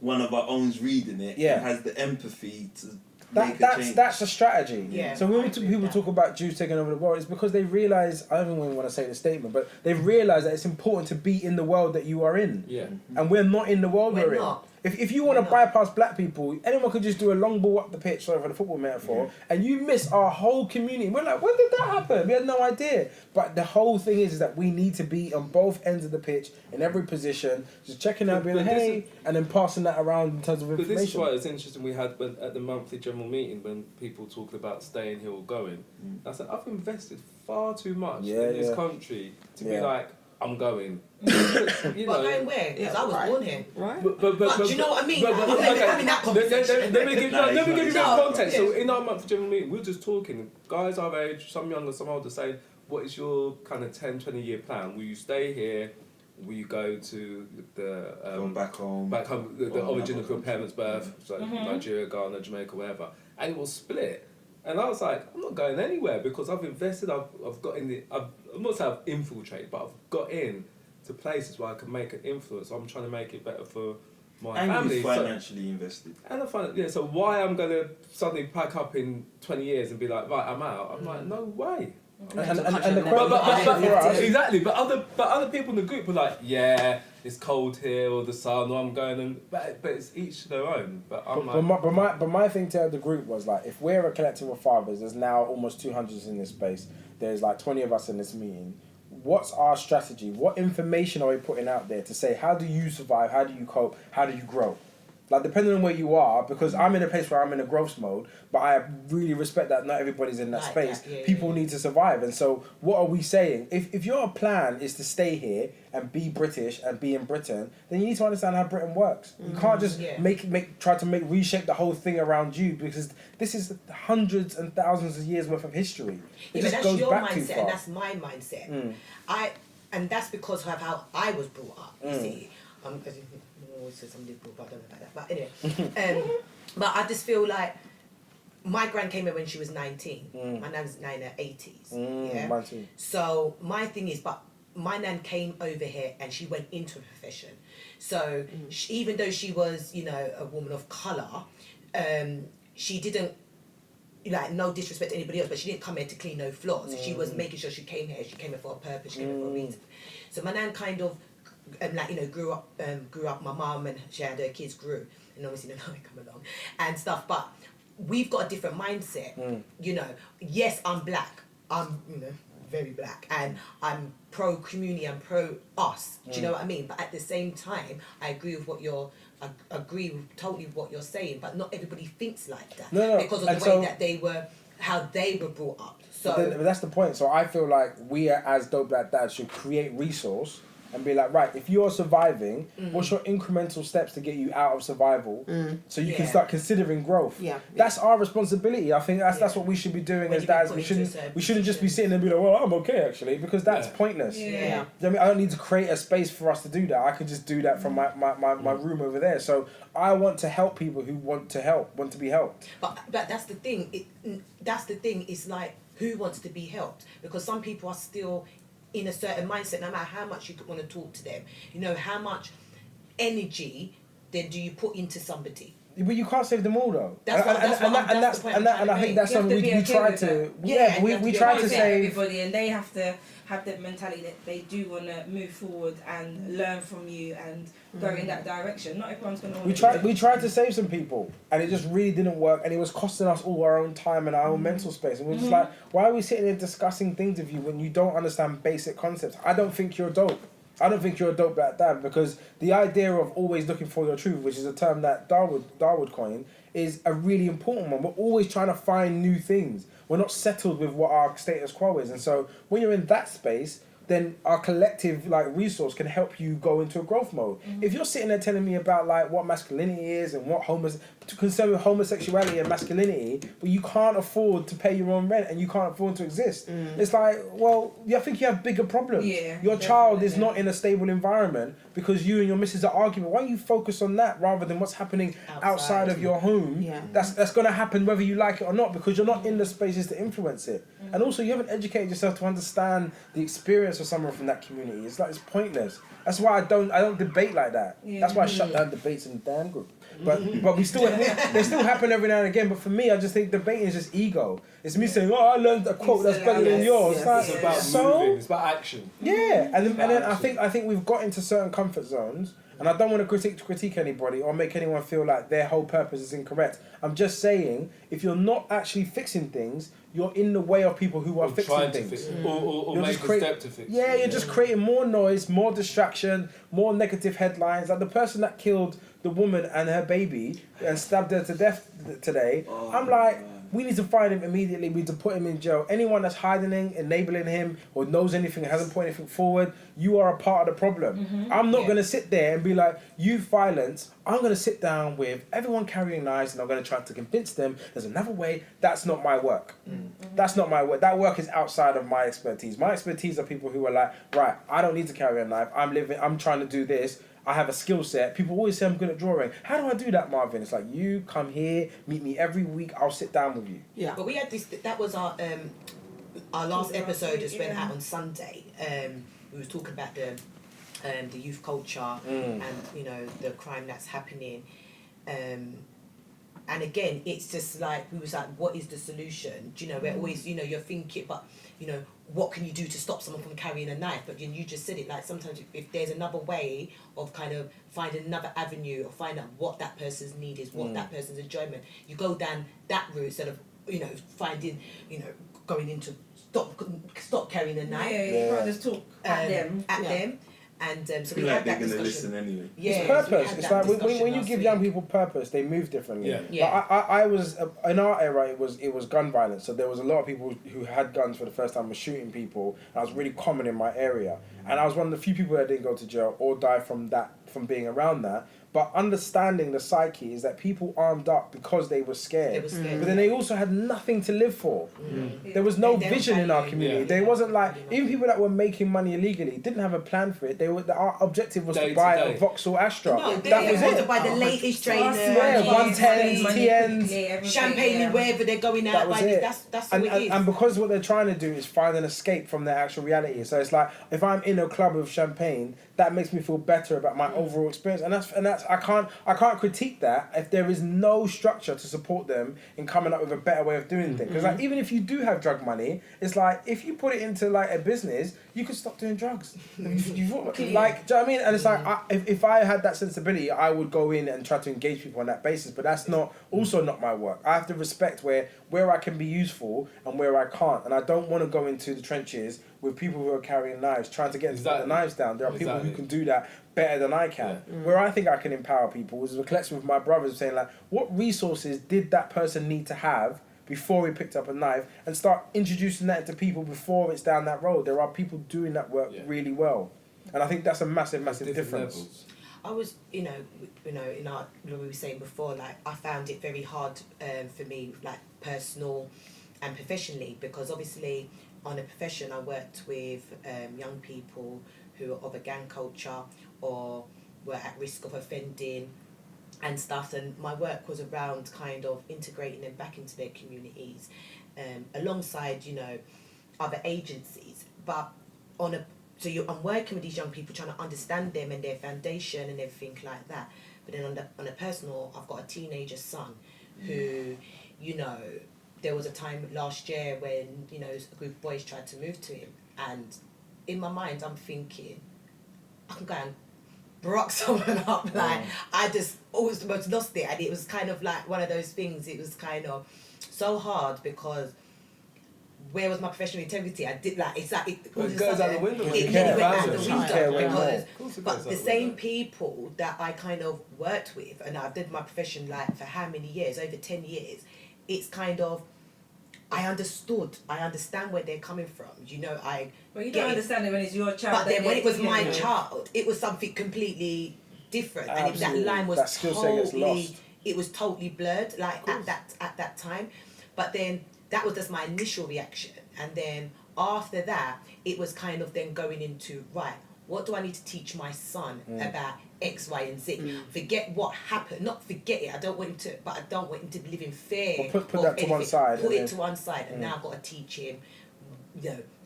one of our own's reading it and has the empathy to... That's a strategy. Yeah, so when people talk about Jews taking over the world, it's because they realise, I don't even want to say the statement, but they've realised that it's important to be in the world that you are in. Yeah. And we're not in the world we're in. Not. If you want to bypass black people, anyone could just do a long ball up the pitch, sorry for the football metaphor, and you miss our whole community. We're like, when did that happen? We had no idea. But the whole thing is that we need to be on both ends of the pitch, in every position, just checking out, being like, hey, and then passing that around in terms of information. But this is why it's interesting. We had at the monthly general meeting when people talked about staying here or going. I said, I've invested far too much in this country to be like, I'm going. You But know. going where? Because I was born here. Right. But But do you know what I mean? Like, I'm never having that conversation. Let me give No, you a bit not. of context. No. So in our month of general meeting, we were just talking. Guys our age, some younger, some older, saying, what is your kind of 10, 20-year plan? Will you stay here? Will you go to the Going back home. the Or origin of another your parents' birth, so Nigeria, Ghana, Jamaica, wherever, and it will split. And I was like, I'm not going anywhere because I've invested. I've got in the. I'm not saying I've infiltrated, but I've got in to places where I can make an influence. I'm trying to make it better for my And family. you're financially invested. And I find, yeah, so why I'm going to suddenly pack up in 20 years and be like, right, I'm out? I'm like, no way. And the But exactly, but other people in the group were like, yeah, it's cold here, or the sun, or I'm going, and but it's each their own. But I'm But my thing to the group was like, if we're a collective of fathers, there's now almost 200 in this space. There's like 20 of us in this meeting. What's our strategy? What information are we putting out there to say, how do you survive? How do you cope? How do you grow? Like, depending on where you are, because I'm in a place where I'm in a growth mode, but I really respect that not everybody's in that Like space. that, yeah, People yeah. need to survive. And so what are we saying? If your plan is to stay here and be British and be in Britain, then you need to understand how Britain works. You can't just Yeah. try to reshape the whole thing around you, because this is hundreds and thousands of years worth of history. It Yeah, but just that's goes your back too mindset far. and that's my mindset. And that's because of how I was brought up. You see, I always say somebody brought up, I don't know about that. But anyway, but I just feel like my gran came here when she was 19. My nan's in her 80s. Yeah. Mine too. So my thing is, but my nan came over here and she went into a profession. So she, even though she was, you know, a woman of colour, she didn't, like, no disrespect to anybody else, but she didn't come here to clean no floors. She was making sure she came here for a purpose, she came here for a reason. So my nan kind of, like, you know, grew up, my mum and she had her kids grew, and obviously now they come along and stuff, but we've got a different mindset, you know. Yes, I'm black, I'm, you know, very black, and I'm pro community, I'm pro us, do you know what I mean? But at the same time, I agree with totally with what you're saying, but not everybody thinks like that. No. Because of And the so- way that they were, how they were brought up. So But that's the point. So I feel like we as Dope Black Dads should create resource and be like, right, if you're surviving, what's your incremental steps to get you out of survival so you can Yeah. start considering growth? Yeah. That's our responsibility. I think that's Yeah. what we should be doing When as you get dads. put We into a shouldn't certain we shouldn't just be position. sitting and be like, well, I'm okay actually, because that's pointless. Yeah. You know what I mean, I don't need to create a space for us to do that. I could just do that from my room over there. So I want to help people who want to be helped. But that's the thing. That's the thing. It's like, who wants to be helped? Because some people are still in a certain mindset. No matter how much you want to talk to them, you know, how much energy then do you put into somebody? But you can't save them all though. That's what- that's what I'm- that's the point I'm and trying to I think make. that's You have something to be we okay try with to. that. Yeah, We you have to try be to okay. save. everybody, and they have to have the mentality that they do want to move forward and learn from you and go in that direction. Not everyone's going to want We tried to save some people, and it just really didn't work, and it was costing us all our own time and our own mental space. And we're just like, why are we sitting here discussing things with you when you don't understand basic concepts? I don't think you're dope. I don't think you're a dope black dad, because the idea of always looking for your truth, which is a term that Darwood coined, is a really important one. We're always trying to find new things. We're not settled with what our status quo is, and so when you're in that space, then our collective resource can help you go into a growth mode. If you're sitting there telling me about what masculinity is and what concerned with homosexuality and masculinity, but you can't afford to pay your own rent and you can't afford to exist, it's like, well, I think you have bigger problems. Yeah, your child is definitely. not in a stable environment because you and your missus are arguing. Why don't you focus on that rather than what's happening outside of your home? Yeah. That's going to happen whether you like it or not, because you're not in the spaces to influence it. And also, you haven't educated yourself to understand the experience of someone from that community. It's pointless. That's why I don't debate like that. Yeah. That's why I shut down debates in the damn group. But we still they still happen every now and again. But for me, I just think debating is just ego. It's me saying, "Oh, I learned a quote that's better than yours." Yes, It's It's like, about so moving. It's about action. yeah, and then Action. I think we've got into certain comfort zones, and I don't want to critique anybody or make anyone feel like their whole purpose is incorrect. I'm just saying, if you're not actually fixing things, you're in the way of people who are Or fixing trying to things. fix it. Or You're make just a create- step to fix Yeah, it. you're just creating more noise, more distraction, more negative headlines. Like the person that killed the woman and her baby and stabbed her to death today, Oh, I'm like, man. we need to find him immediately. We need to put him in jail. Anyone that's hiding, enabling him, or knows anything, hasn't put anything forward, you are a part of the problem. I'm not going to sit there and be like, you violence. I'm going to sit down with everyone carrying knives and I'm going to try to convince them there's another way. That's not my work. That's not my work. That work is outside of my expertise. My expertise are people who are like, right, I don't need to carry a knife. I'm trying to do this. I have a skill set. People always say I'm good at drawing. How do I do that, Marvin? It's like, you come here, meet me every week, I'll sit down with you. Yeah. But we had this, that was our last episode just went out on Sunday. We was talking about the youth culture and, you know, the crime that's happening. And again, it's just like, we was like, what is the solution? Do you know, we're always, you know, you're thinking, but, you know, what can you do to stop someone from carrying a knife? But you just said it, like sometimes if there's another way of kind of finding another avenue or find out what that person's need is, what that person's enjoyment, you go down that route instead of, you know, finding, you know, going into stop carrying a knife. Yeah, you can't just talk at them. And so feel we like had they're that going to discussion. listen anyway. Yeah, it's purpose. we It's had that like when discussion you last give young week. people purpose, they move differently. Yeah. Yeah. Like I was in our era. It was gun violence. So there was a lot of people who had guns for the first time, were shooting people. And I was really common in my area, and I was one of the few people that didn't go to jail or die from being around that. But understanding the psyche is that people armed up because they were scared. They were scared. But then they also had nothing to live for. There was no They vision in our value. community. Yeah. There wasn't like, even people that were making money illegally didn't have a plan for it. Our objective was Day to to buy day. a Vauxhall Astra. No, that was to it. buy the latest trainer, Yeah, 110s, TNs, champagne and wherever they're going out. That was By it. that's and, what it is. and because what they're trying to do is find an escape from their actual reality. So it's like, if I'm in a club with champagne, that makes me feel better about my overall experience. And that's I can't critique that if there is no structure to support them in coming up with a better way of doing things. Because like, even if you do have drug money, it's like, if you put it into like a business, you could stop doing drugs. Like, do you know what I mean? And it's like, if I had that sensibility, I would go in and try to engage people on that basis. But that's not my work. I have to respect where I can be useful and where I can't. And I don't want to go into the trenches with people who are carrying knives, trying to get them to put the knives down. There are people who can do that better than I can. Where I think I can empower people was a collection with my brothers saying like, what resources did that person need to have before he picked up a knife, and start introducing that to people before it's down that road. There are people doing that work really well. And I think that's a massive difference. Levels. I was, in our, we were saying before, like, I found it very hard for me, like, personal and professionally, because obviously on a profession I worked with young people who are of a gang culture or were at risk of offending and stuff, and my work was around kind of integrating them back into their communities alongside, other agencies. But I'm working with these young people, trying to understand them and their foundation and everything like that. But then on a personal, I've got a teenager son who, there was a time last year when, a group of boys tried to move to him. And in my mind, I'm thinking, I can go and rock someone up. Like, I just almost lost it. And it was kind of like one of those things. It was kind of so hard because where was my professional integrity? I did like, it's like... It goes out the window. It went out the window But but the same people that I kind of worked with, and I did my profession like for how many years? Over 10 years. It's kind of, I understand where they're coming from. Well, you don't understand it when it's your child. But then when it was my child, it was something completely different. Absolutely. And that line was That skill set gets lost. It was totally blurred, like at that time. But then that was just my initial reaction. And then after that, it was kind of then going into, right, what do I need to teach my son about X, Y, and Z? Forget what happened. Not forget it. I don't want him to, but I don't want him to live in fear. Well, put that to one side. Put it to one side. And now I've got to teach him,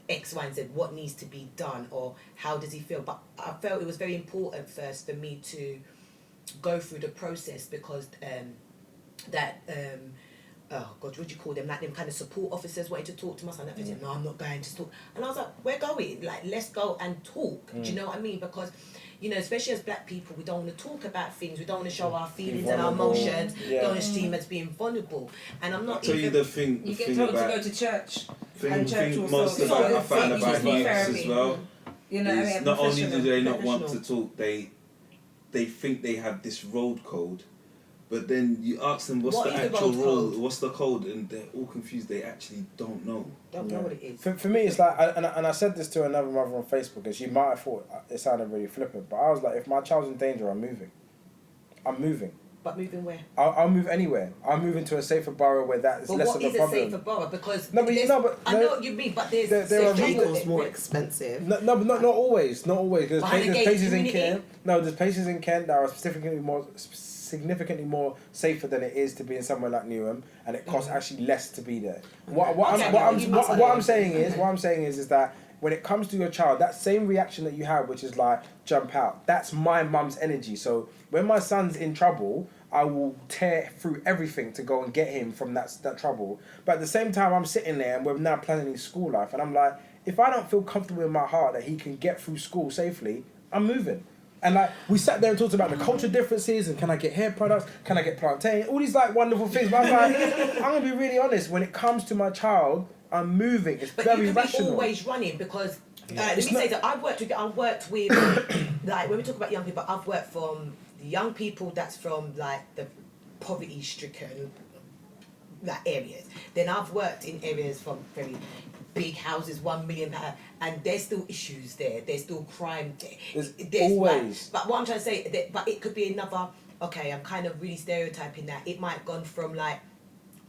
X, Y, and Z, what needs to be done, or how does he feel. But I felt it was very important first for me to go through the process, because oh God, what do you call them? Like them kind of support officers wanted to talk to my son. I said, no, I'm not going to talk. And I was like, we're going. Like, let's go and talk. Do you know what I mean? Because, especially as black people, we don't want to talk about things. We don't want to show our feelings and our emotions. We don't want to seem as being vulnerable. And I'm not I'll tell you the thing. You get thing told about to go to church. thing church also. most of So that I found it's about just youths therapy. as well. You know what I Is mean? not only do they not want Professional. to talk, they think they have this road code but then you ask them what's What the is the actual road role, code? what's the code, and they're all confused. They actually don't know. Don't know what it is. For me, it's like, and I said this to another mother on Facebook, and she might have thought it sounded really flippant, but I was like, if my child's in danger, I'm moving. I'm moving. But moving where? I'll move anywhere. I'll move into a safer borough where that is But less what of a is a problem. safer borough? Because No, but there's- no, but I know what you mean, but there's there are safer reasons- It's more expensive. No, but not always. Not always. There's, Behind the there's gated places in community? Kent. No, there's places in Kent that are significantly more safer than it is to be in somewhere like Newham, and it costs actually less to be there. What I'm saying is that when it comes to your child, that same reaction that you have, which is like jump out, that's my mum's energy. So when my son's in trouble, I will tear through everything to go and get him from that trouble. But at the same time, I'm sitting there and we're now planning his school life, and I'm like, if I don't feel comfortable in my heart that he can get through school safely, I'm moving. And like we sat there and talked about the culture differences and can I get hair products, can I get plantain, all these like wonderful things. But I was like, I'm gonna be really honest. When it comes to my child, I'm moving. It's But very you can rational. be always running because let me It's not- say that I've worked with like when we talk about young people, I've worked from the young people that's from like the poverty stricken like areas. Then I've worked in areas from very big houses, £1 million, and there's still issues there. There's still crime there. There's always. But what I'm trying to say, that, but it could be another. Okay, I'm kind of really stereotyping that. It might have gone from like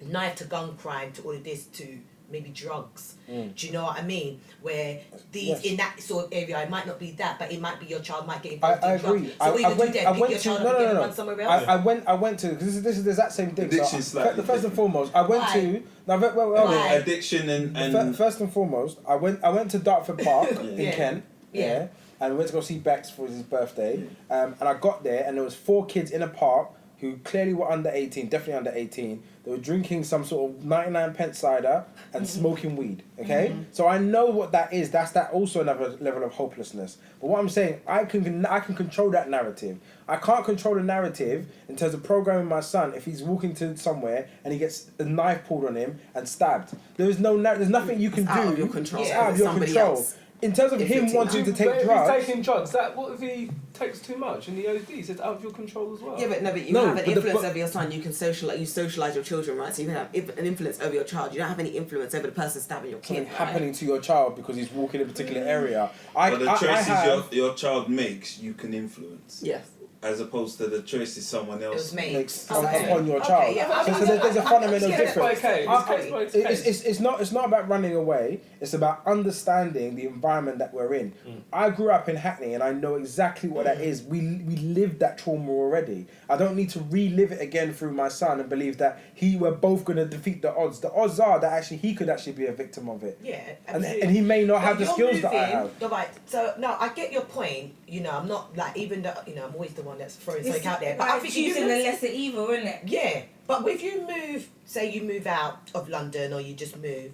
knife to gun crime to all of this to maybe drugs. Do you know what I mean? Where these in that sort of area, it might not be that, but it might be your child might get involved I in drugs. agree. So what you do then? Pick your child up and get run somewhere else. I went to because this is the exact same thing. Addiction So, slightly first and foremost, I went Why? to now. Why? Addiction and First and foremost, I went to Dartford Park in Yeah. Kent. Yeah. And we went to go see Bex for his birthday. And I got there and there was 4 kids in a park who clearly were under 18, definitely under 18. They were drinking some sort of 99p cider and smoking weed, okay? So I know what that is. That's that also another level of hopelessness. But what I'm saying, I can control that narrative. I can't control the narrative in terms of programming my son if he's walking to somewhere and he gets a knife pulled on him and stabbed. There's nothing you can It's do. out of your control. It's Yeah. out of your Somebody control. else. In terms of him wanting to But take if drugs. he's taking drugs, what if he takes too much and the ODs? It's out of your control as well. Yeah, but you No, have an but the- influence but- over your son. You can socialize your children, right? So you can have an influence over your child. You don't have any influence over the person stabbing your Something kid. Right? happening to your child because he's walking in a particular area. but the choices your child makes, you can influence. Yes. As opposed to the choices someone It else was made. makes Okay. upon your Okay, child. yeah. So there's a fundamental Yeah, difference. Okay, it's case by case. It's not about running away. It's about understanding the environment that we're in. I grew up in Hackney and I know exactly what that is. We lived that trauma already. I don't need to relive it again through my son and believe that we're both going to defeat the odds. The odds are that actually he could actually be a victim of it. Yeah, And absolutely. he may not But have the you're skills that I moving- have. You're right. So no, I get your point. You know, I'm not like even though I'm always the one that's throwing something out there. But I think you choosing the move- lesser evil, isn't it? Yeah, but if you move, say you move out of London or you just move,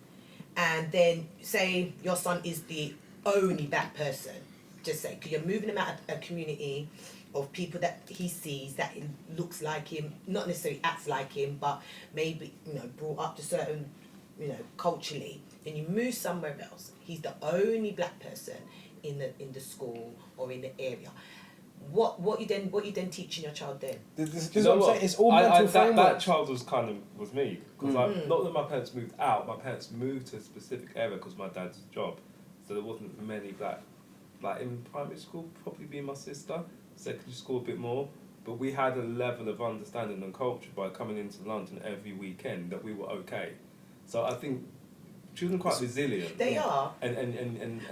and then say your son is the only black person, just say, because you're moving him out of a community of people that he sees that looks like him, not necessarily acts like him, but maybe brought up to certain, culturally. Then you move somewhere else. He's the only black person in the school or in the area. What you then teaching your child then? This Do is you know what I'm what? saying. It's all mental that framework. child was me because not that my parents moved out. My parents moved to a specific area because my dad's job. So there wasn't many black. Like in primary school, probably being my sister. Secondary school a bit more. But we had a level of understanding and culture by coming into London every weekend that we were okay. So I think children are quite resilient. They are. And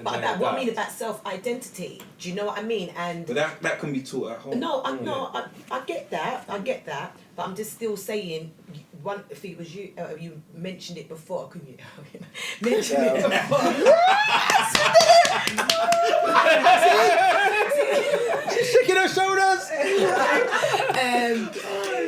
But they about what I mean adapt. about self-identity. Do you know what I mean? And But that can be taught at home. no, I get that. But I'm just still saying. If it was you, you mentioned it before, couldn't you? Mentioned it before. She's shaking her shoulders.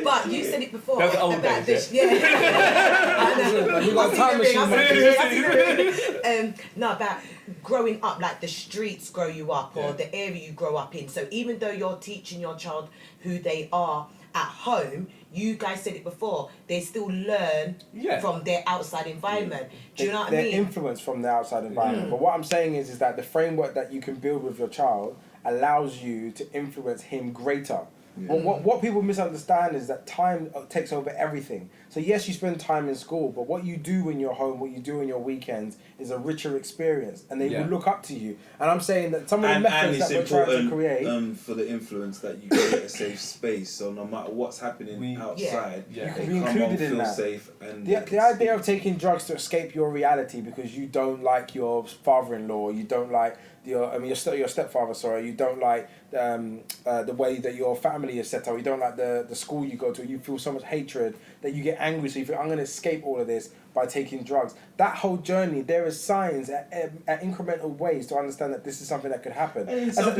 But you said it before That's old about days, this. Yeah. I know. You got a time machine, man. No, about growing up, like the streets grow you up or the area you grow up in. So even though you're teaching your child who they are at home, you guys said it before, they still learn from their outside environment. Do you know what I They're mean? influenced from the outside environment. But what I'm saying is that the framework that you can build with your child allows you to influence him greater. But what people misunderstand is that time takes over everything. So yes, you spend time in school, but what you do when you're home, what you do in your weekends is a richer experience, and they will look up to you. And I'm saying that some of the methods that we're trying to create... for the influence that you create a safe space, so no matter what's happening outside, you can be included in that. Safe and the idea of taking drugs to escape your reality because you don't like your father-in-law, you don't like your stepfather, sorry, you don't like the way that your family is set up, you don't like the school you go to, you feel so much hatred that you get angry, so you think, I'm going to escape all of this by taking drugs. That whole journey, there is signs at incremental ways to understand that this is something that could happen. That's a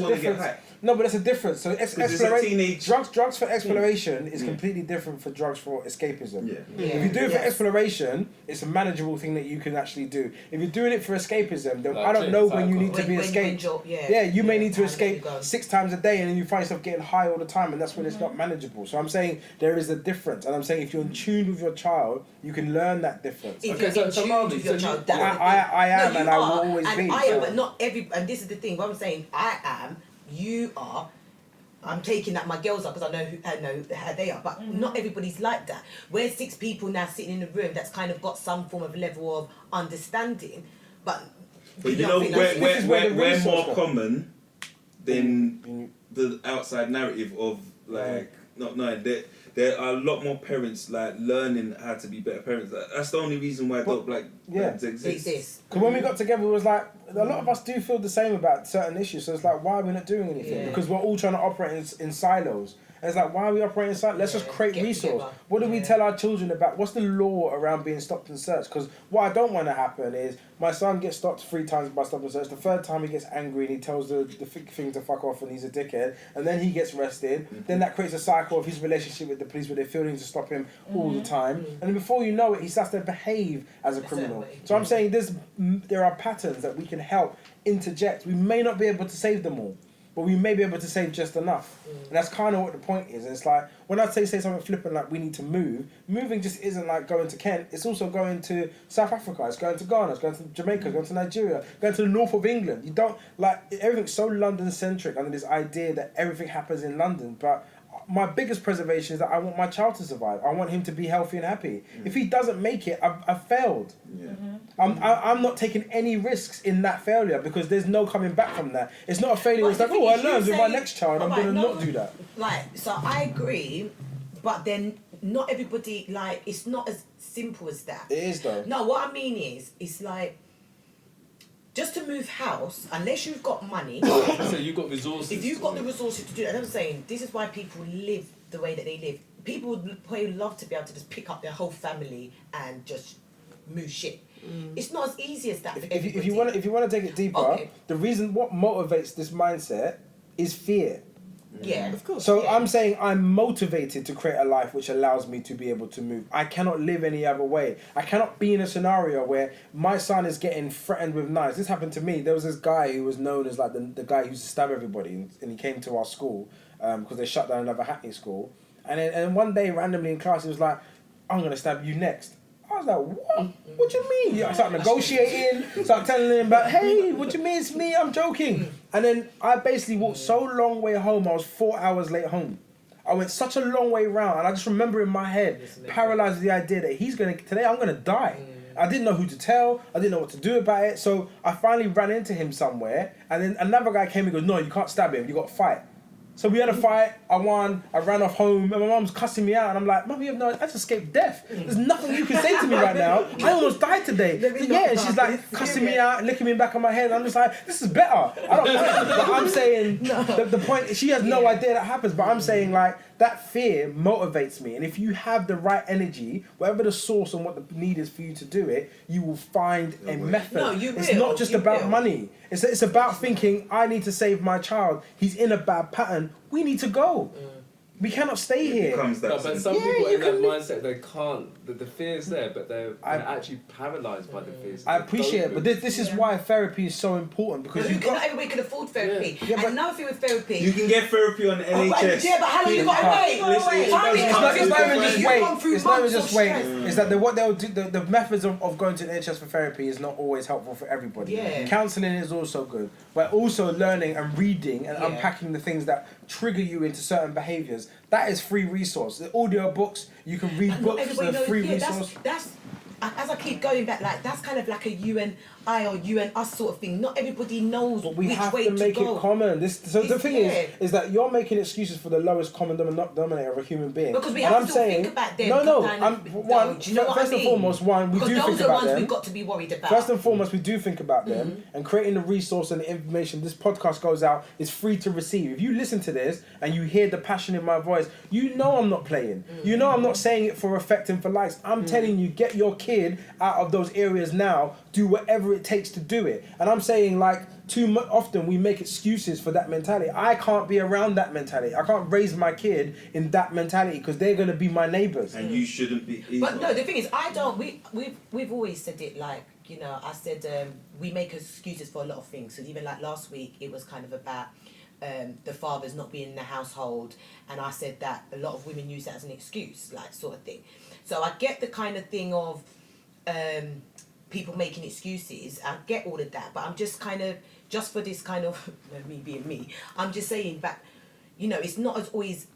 difference. No, but that's a difference. So exploration, drugs for exploration is completely different for drugs for escapism. If you do it for exploration, it's a manageable thing that you can actually do. If you're doing it for escapism, then I don't know when you need to be escaped. You may need to escape 6 times a day, and then you find yourself getting high all the time, and that's when it's not manageable. So I'm saying there is a difference, and I'm saying if you're in tune with your child, you can learn that difference. If you're in tune with your child, I am, and I will always be. I am, but not every. And this is the thing. What I'm saying, I am. You are. I'm taking that my girls are because I know how they are, but not everybody's like that. We're 6 people now sitting in a room that's kind of got some form of level of understanding, but you know we're more common than the outside narrative of like not knowing that. There are a lot more parents like learning how to be better parents. That's the only reason why dope black parents exist. Because when we got together, it was like a lot of us do feel the same about certain issues. So it's like, why are we not doing anything? Because we're all trying to operate in silos. And it's like, why are we operating in silos? Let's just create resource. Together. What do we tell our children about? What's the law around being stopped and searched? Because what I don't want to happen is my son gets stopped 3 times by stop and search. The 3rd time he gets angry and he tells the thing to fuck off and he's a dickhead. And then he gets arrested. Then that creates a cycle of his relationship with the police where they feel need to stop him all the time. And then before you know it, he starts to behave as a criminal. So I'm saying there are patterns that we can help interject. We may not be able to save them all, but we may be able to save just enough. And that's kind of what the point is. And it's like, when I say something flippant like we need to move, moving just isn't like going to Kent, it's also going to South Africa, it's going to Ghana, it's going to Jamaica, it's going to Nigeria, going to the north of England. You don't, like, everything's so London-centric under this idea that everything happens in London, but my biggest preservation is that I want my child to survive. I want him to be healthy and happy. If he doesn't make it, I've failed. I'm not taking any risks in that failure because there's no coming back from that. It's not a failure. It's like, I learned with my next child, I'm going to not do that. Like, so I agree, but then not everybody, like, it's not as simple as that. It is though. No, what I mean is, it's like, just to move house, unless you've got money. So you've got resources. If you've got the resources to do that, I'm saying this is why people live the way that they live. People would probably love to be able to just pick up their whole family and just move shit. It's not as easy as that. If you want to take it deeper, the reason what motivates this mindset is fear. Yeah, of course. So I'm saying I'm motivated to create a life which allows me to be able to move. I cannot live any other way. I cannot be in a scenario where my son is getting threatened with knives. This happened to me. There was this guy who was known as like the guy who used to stab everybody, and he came to our school because they shut down another Hackney school. And one day randomly in class he was like, I'm going to stab you next. I was like, what? What do you mean? I started negotiating, started telling him about, hey, what do you mean? It's me, I'm joking. And then I basically walked so long way home, I was 4 hours late home. I went such a long way round, and I just remember in my head, paralysed with the idea that today I'm going to die. I didn't know who to tell, I didn't know what to do about it, so I finally ran into him somewhere, and then another guy came and goes, no, you can't stab him, you got to fight. So we had a fight, I won, I ran off home, and my mum's cussing me out, and I'm like, Mum, you have no, I just escaped death. There's nothing you can say to me right now. I almost died today. So yeah, and she's like cussing me out, licking me back on my head, and I'm just like, this is better. I don't know, but I'm saying, the point, she has no idea that happens, but I'm saying like, that fear motivates me, and if you have the right energy, whatever the source and what the need is for you to do it, you will find a method. No, you it's not just about money. It's about thinking, I need to save my child. He's in a bad pattern. We need to go. We cannot stay It here. becomes that. No, but some Yeah, people you in that can mindset, they can't. The fear's there, but they're actually paralysed by the fears. I appreciate it, but this is why therapy is so important because Because not everybody can afford therapy. Yeah, but- and another thing with therapy. You can get therapy on NHS. Yeah, but how long you got to wait? It's not even just wait. It's that what they'll do. The methods of going to the NHS for therapy is not always helpful for everybody. Yeah. Counselling is also good, but also learning and reading and unpacking the things that trigger you into certain behaviours. That is free resource. The audio books, you can read books. They're free resource. That's as I keep going back, like that's kind of like a you and I or you and us sort of thing. Not everybody knows But we which have way to make go. it common. The thing yeah. is that you're making excuses for the lowest common denominator of a human being. Because we and have I'm to saying, think about them. No, Do you know what first I mean? and foremost, we do Because think those are about ones them. we've got to be worried about. First and foremost, we do think about them, and creating the resource and the information. This podcast goes out is free to receive. If you listen to this and you hear the passion in my voice, you know I'm not playing. You know I'm not saying it for effect and for likes. I'm telling you, get your kid out of those areas now. Do whatever it takes to do it. And I'm saying, like, too often we make excuses for that mentality. I can't be around that mentality. I can't raise my kid in that mentality because they're going to be my neighbours. And you shouldn't be either. But no, the thing is, I don't. We've always said it like, you know. I said we make excuses for a lot of things. So even like last week, it was kind of about the fathers not being in the household, and I said that a lot of women use that as an excuse, like sort of thing. So I get the kind of thing of people making excuses. I get all of that, but I'm just kind of just for this kind of me being me. I'm just saying that, you know, it's not as always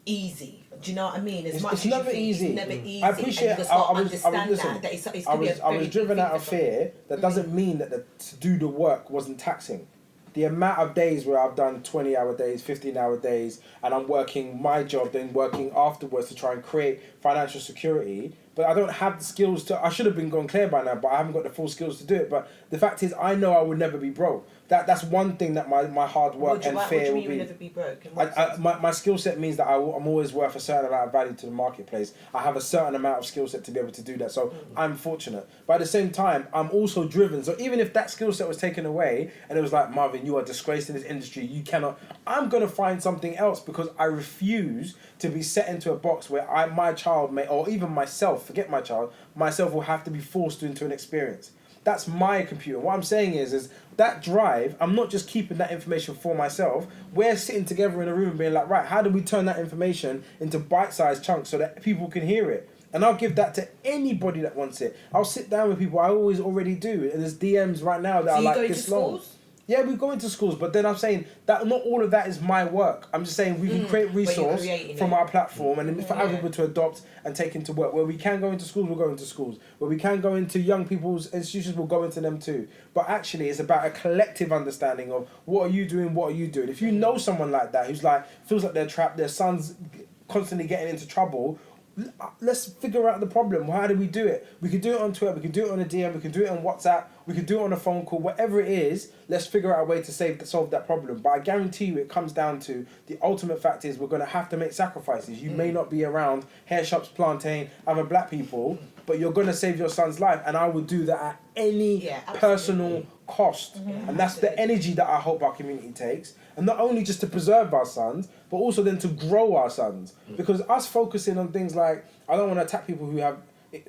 easy. Do you know what I mean? As much It's as never you think, easy. It's never easy. I appreciate. And you just got to listen, understand that it's I could be a was very driven big out thing of for fear. That doesn't mean that to do the work wasn't taxing. The amount of days where I've done 20-hour days, 15-hour days, and I'm working my job, then working afterwards to try and create financial security. But I don't have the skills to. I should have been gone clear by now, but I haven't got the full skills to do it. But the fact is, I know I would never be broke. That's one thing that my hard work and fear will be. Never be broke? My skill set means that I'm always worth a certain amount of value to the marketplace. I have a certain amount of skill set to be able to do that. So I'm fortunate. But at the same time, I'm also driven. So even if that skill set was taken away and it was like, Marvin, you are disgraced in this industry, you cannot, I'm going to find something else because I refuse to be set into a box where my child may, or even myself, forget my child, myself will have to be forced into an experience. That's my computer. What I'm saying is that drive, I'm not just keeping that information for myself. We're sitting together in a room being like, right, how do we turn that information into bite-sized chunks so that people can hear it? And I'll give that to anybody that wants it. I'll sit down with people. I always already do. And there's DMs right now that are like this long. Yeah, we go into schools, but then I'm saying that not all of that is my work. I'm just saying we can create resource from our platform and for other people to adopt and take into work. Where we can go into schools, we'll go into schools. Where we can go into young people's institutions, we'll go into them too. But actually, it's about a collective understanding of what are you doing, what are you doing. If you know someone like that who's like, feels like they're trapped, their son's constantly getting into trouble, let's figure out the problem. How do we do it? We can do it on Twitter, we can do it on a DM, we can do it on WhatsApp, we can do it on a phone call, whatever it is, let's figure out a way to solve that problem. But I guarantee you it comes down to the ultimate fact is we're going to have to make sacrifices. You may not be around hair shops, plantain, other black people, but you're going to save your son's life, and I would do that at any personal cost. And that's the energy that I hope our community takes. And not only just to preserve our sons, but also then to grow our sons. Because us focusing on things like, I don't want to attack people who have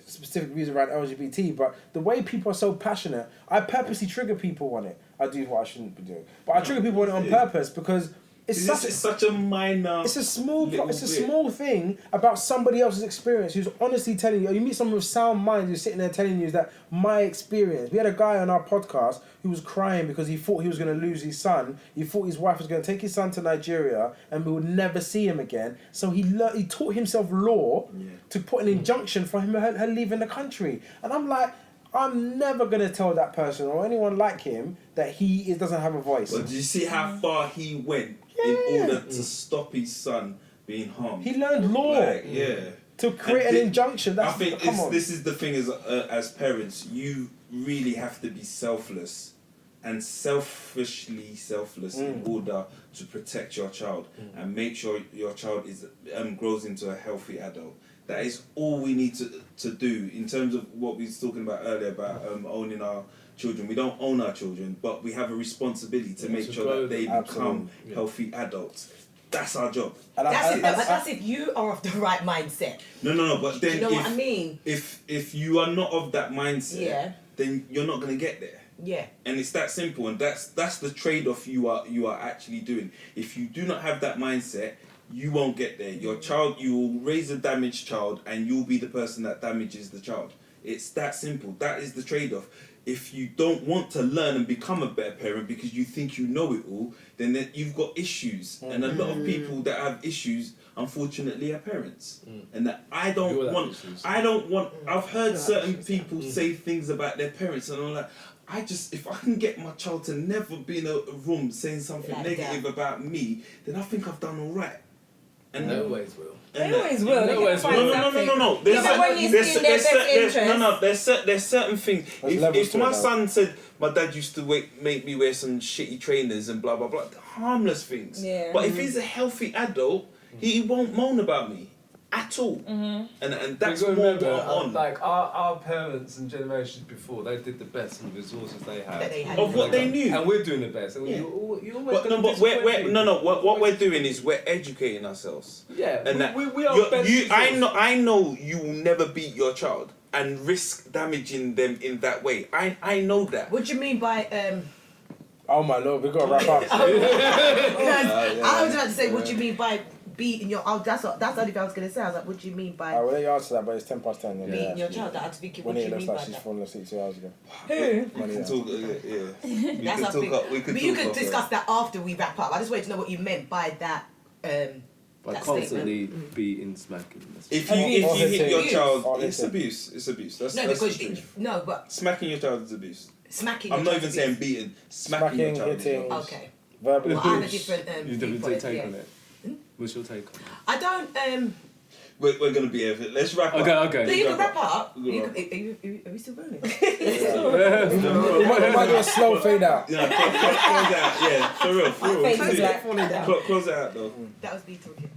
specific views around LGBT, but the way people are so passionate, I purposely trigger people on it. I do what I shouldn't be doing. But I trigger people on it on purpose because it's such a minor. It's a small thing about somebody else's experience who's honestly telling you. You meet someone with sound mind who's sitting there telling you that my experience. We had a guy on our podcast who was crying because he thought he was going to lose his son. He thought his wife was going to take his son to Nigeria and we would never see him again. So he taught himself law to put an injunction for him her leaving the country. And I'm like, I'm never going to tell that person or anyone like him that he doesn't have a voice. But do you see how far he went in order to stop his son being harmed? He learned law. To create an injunction. I think this is the thing as parents, you really have to be selfless and selfishly selfless in order to protect your child and make sure your child is grows into a healthy adult. That is all we need to do in terms of what we was talking about earlier about owning our children. We don't own our children, but we have a responsibility to make sure that they become healthy adults. That's our job. And But that's if you are of the right mindset. No. But then Do you know what I mean? if you are not of that mindset, then you're not gonna get there. Yeah. And it's that simple, and that's the trade-off you are actually doing. If you do not have that mindset, you won't get there. Your child, you will raise a damaged child, and you'll be the person that damages the child. It's that simple. That is the trade-off. If you don't want to learn and become a better parent because you think you know it all, then you've got issues. And a lot of people that have issues, unfortunately, are parents. And that I don't want. I've heard certain people say things about their parents, and I'm like, if I can get my child to never be in a room saying something Like negative about me, then I think I've done all right. And They always will. They always will. They always can find will. No. Even when you see in their best interest. There's certain things. If my son said my dad used to make me wear some shitty trainers and blah blah blah, harmless things. Yeah. But if he's a healthy adult, he won't moan about me at all. And that's We've got to more remember, what I'm on. like our parents and generations before, they did the best with the resources they had. That they had. Of what they knew. And we're doing the best. And you always What we're doing is we're educating ourselves. Yeah, And that we are best. I know you will never beat your child and risk damaging them in that way. I know that. What do you mean by oh my lord, we've got to wrap up. I was about to say, what do you mean by beating your? Oh, that's the only thing I was gonna say. I was like, what do you mean by I will let you answer that, but it's 10:10. beating your child? I was thinking, what do When you it looks mean like by she's that? fallen asleep 2 hours ago. Who? We can talk, We That's can our talk thing. up. We But can you talk could up, discuss that after we wrap up. I just wanted to know what you meant by that. By that constantly beating, smacking. If Or you hit your hitting. child, Or it's hitting. abuse. It's abuse. That's No, that's because the truth. but Smacking your child is abuse. smacking. I'm your not child even is saying abuse. beating. Smacking your child. is hitting. abuse. Okay. Verbal Well, I have a abuse. different You viewpoint, definitely take yeah. on it. What's your take on it? I don't. We're gonna be here. Let's wrap up. Okay. No, you can wrap up. We can Are we still rolling? We might do a slow fade out. Yeah, close it out. Yeah, for real. My face is like falling down. Close it out though. That was me talking.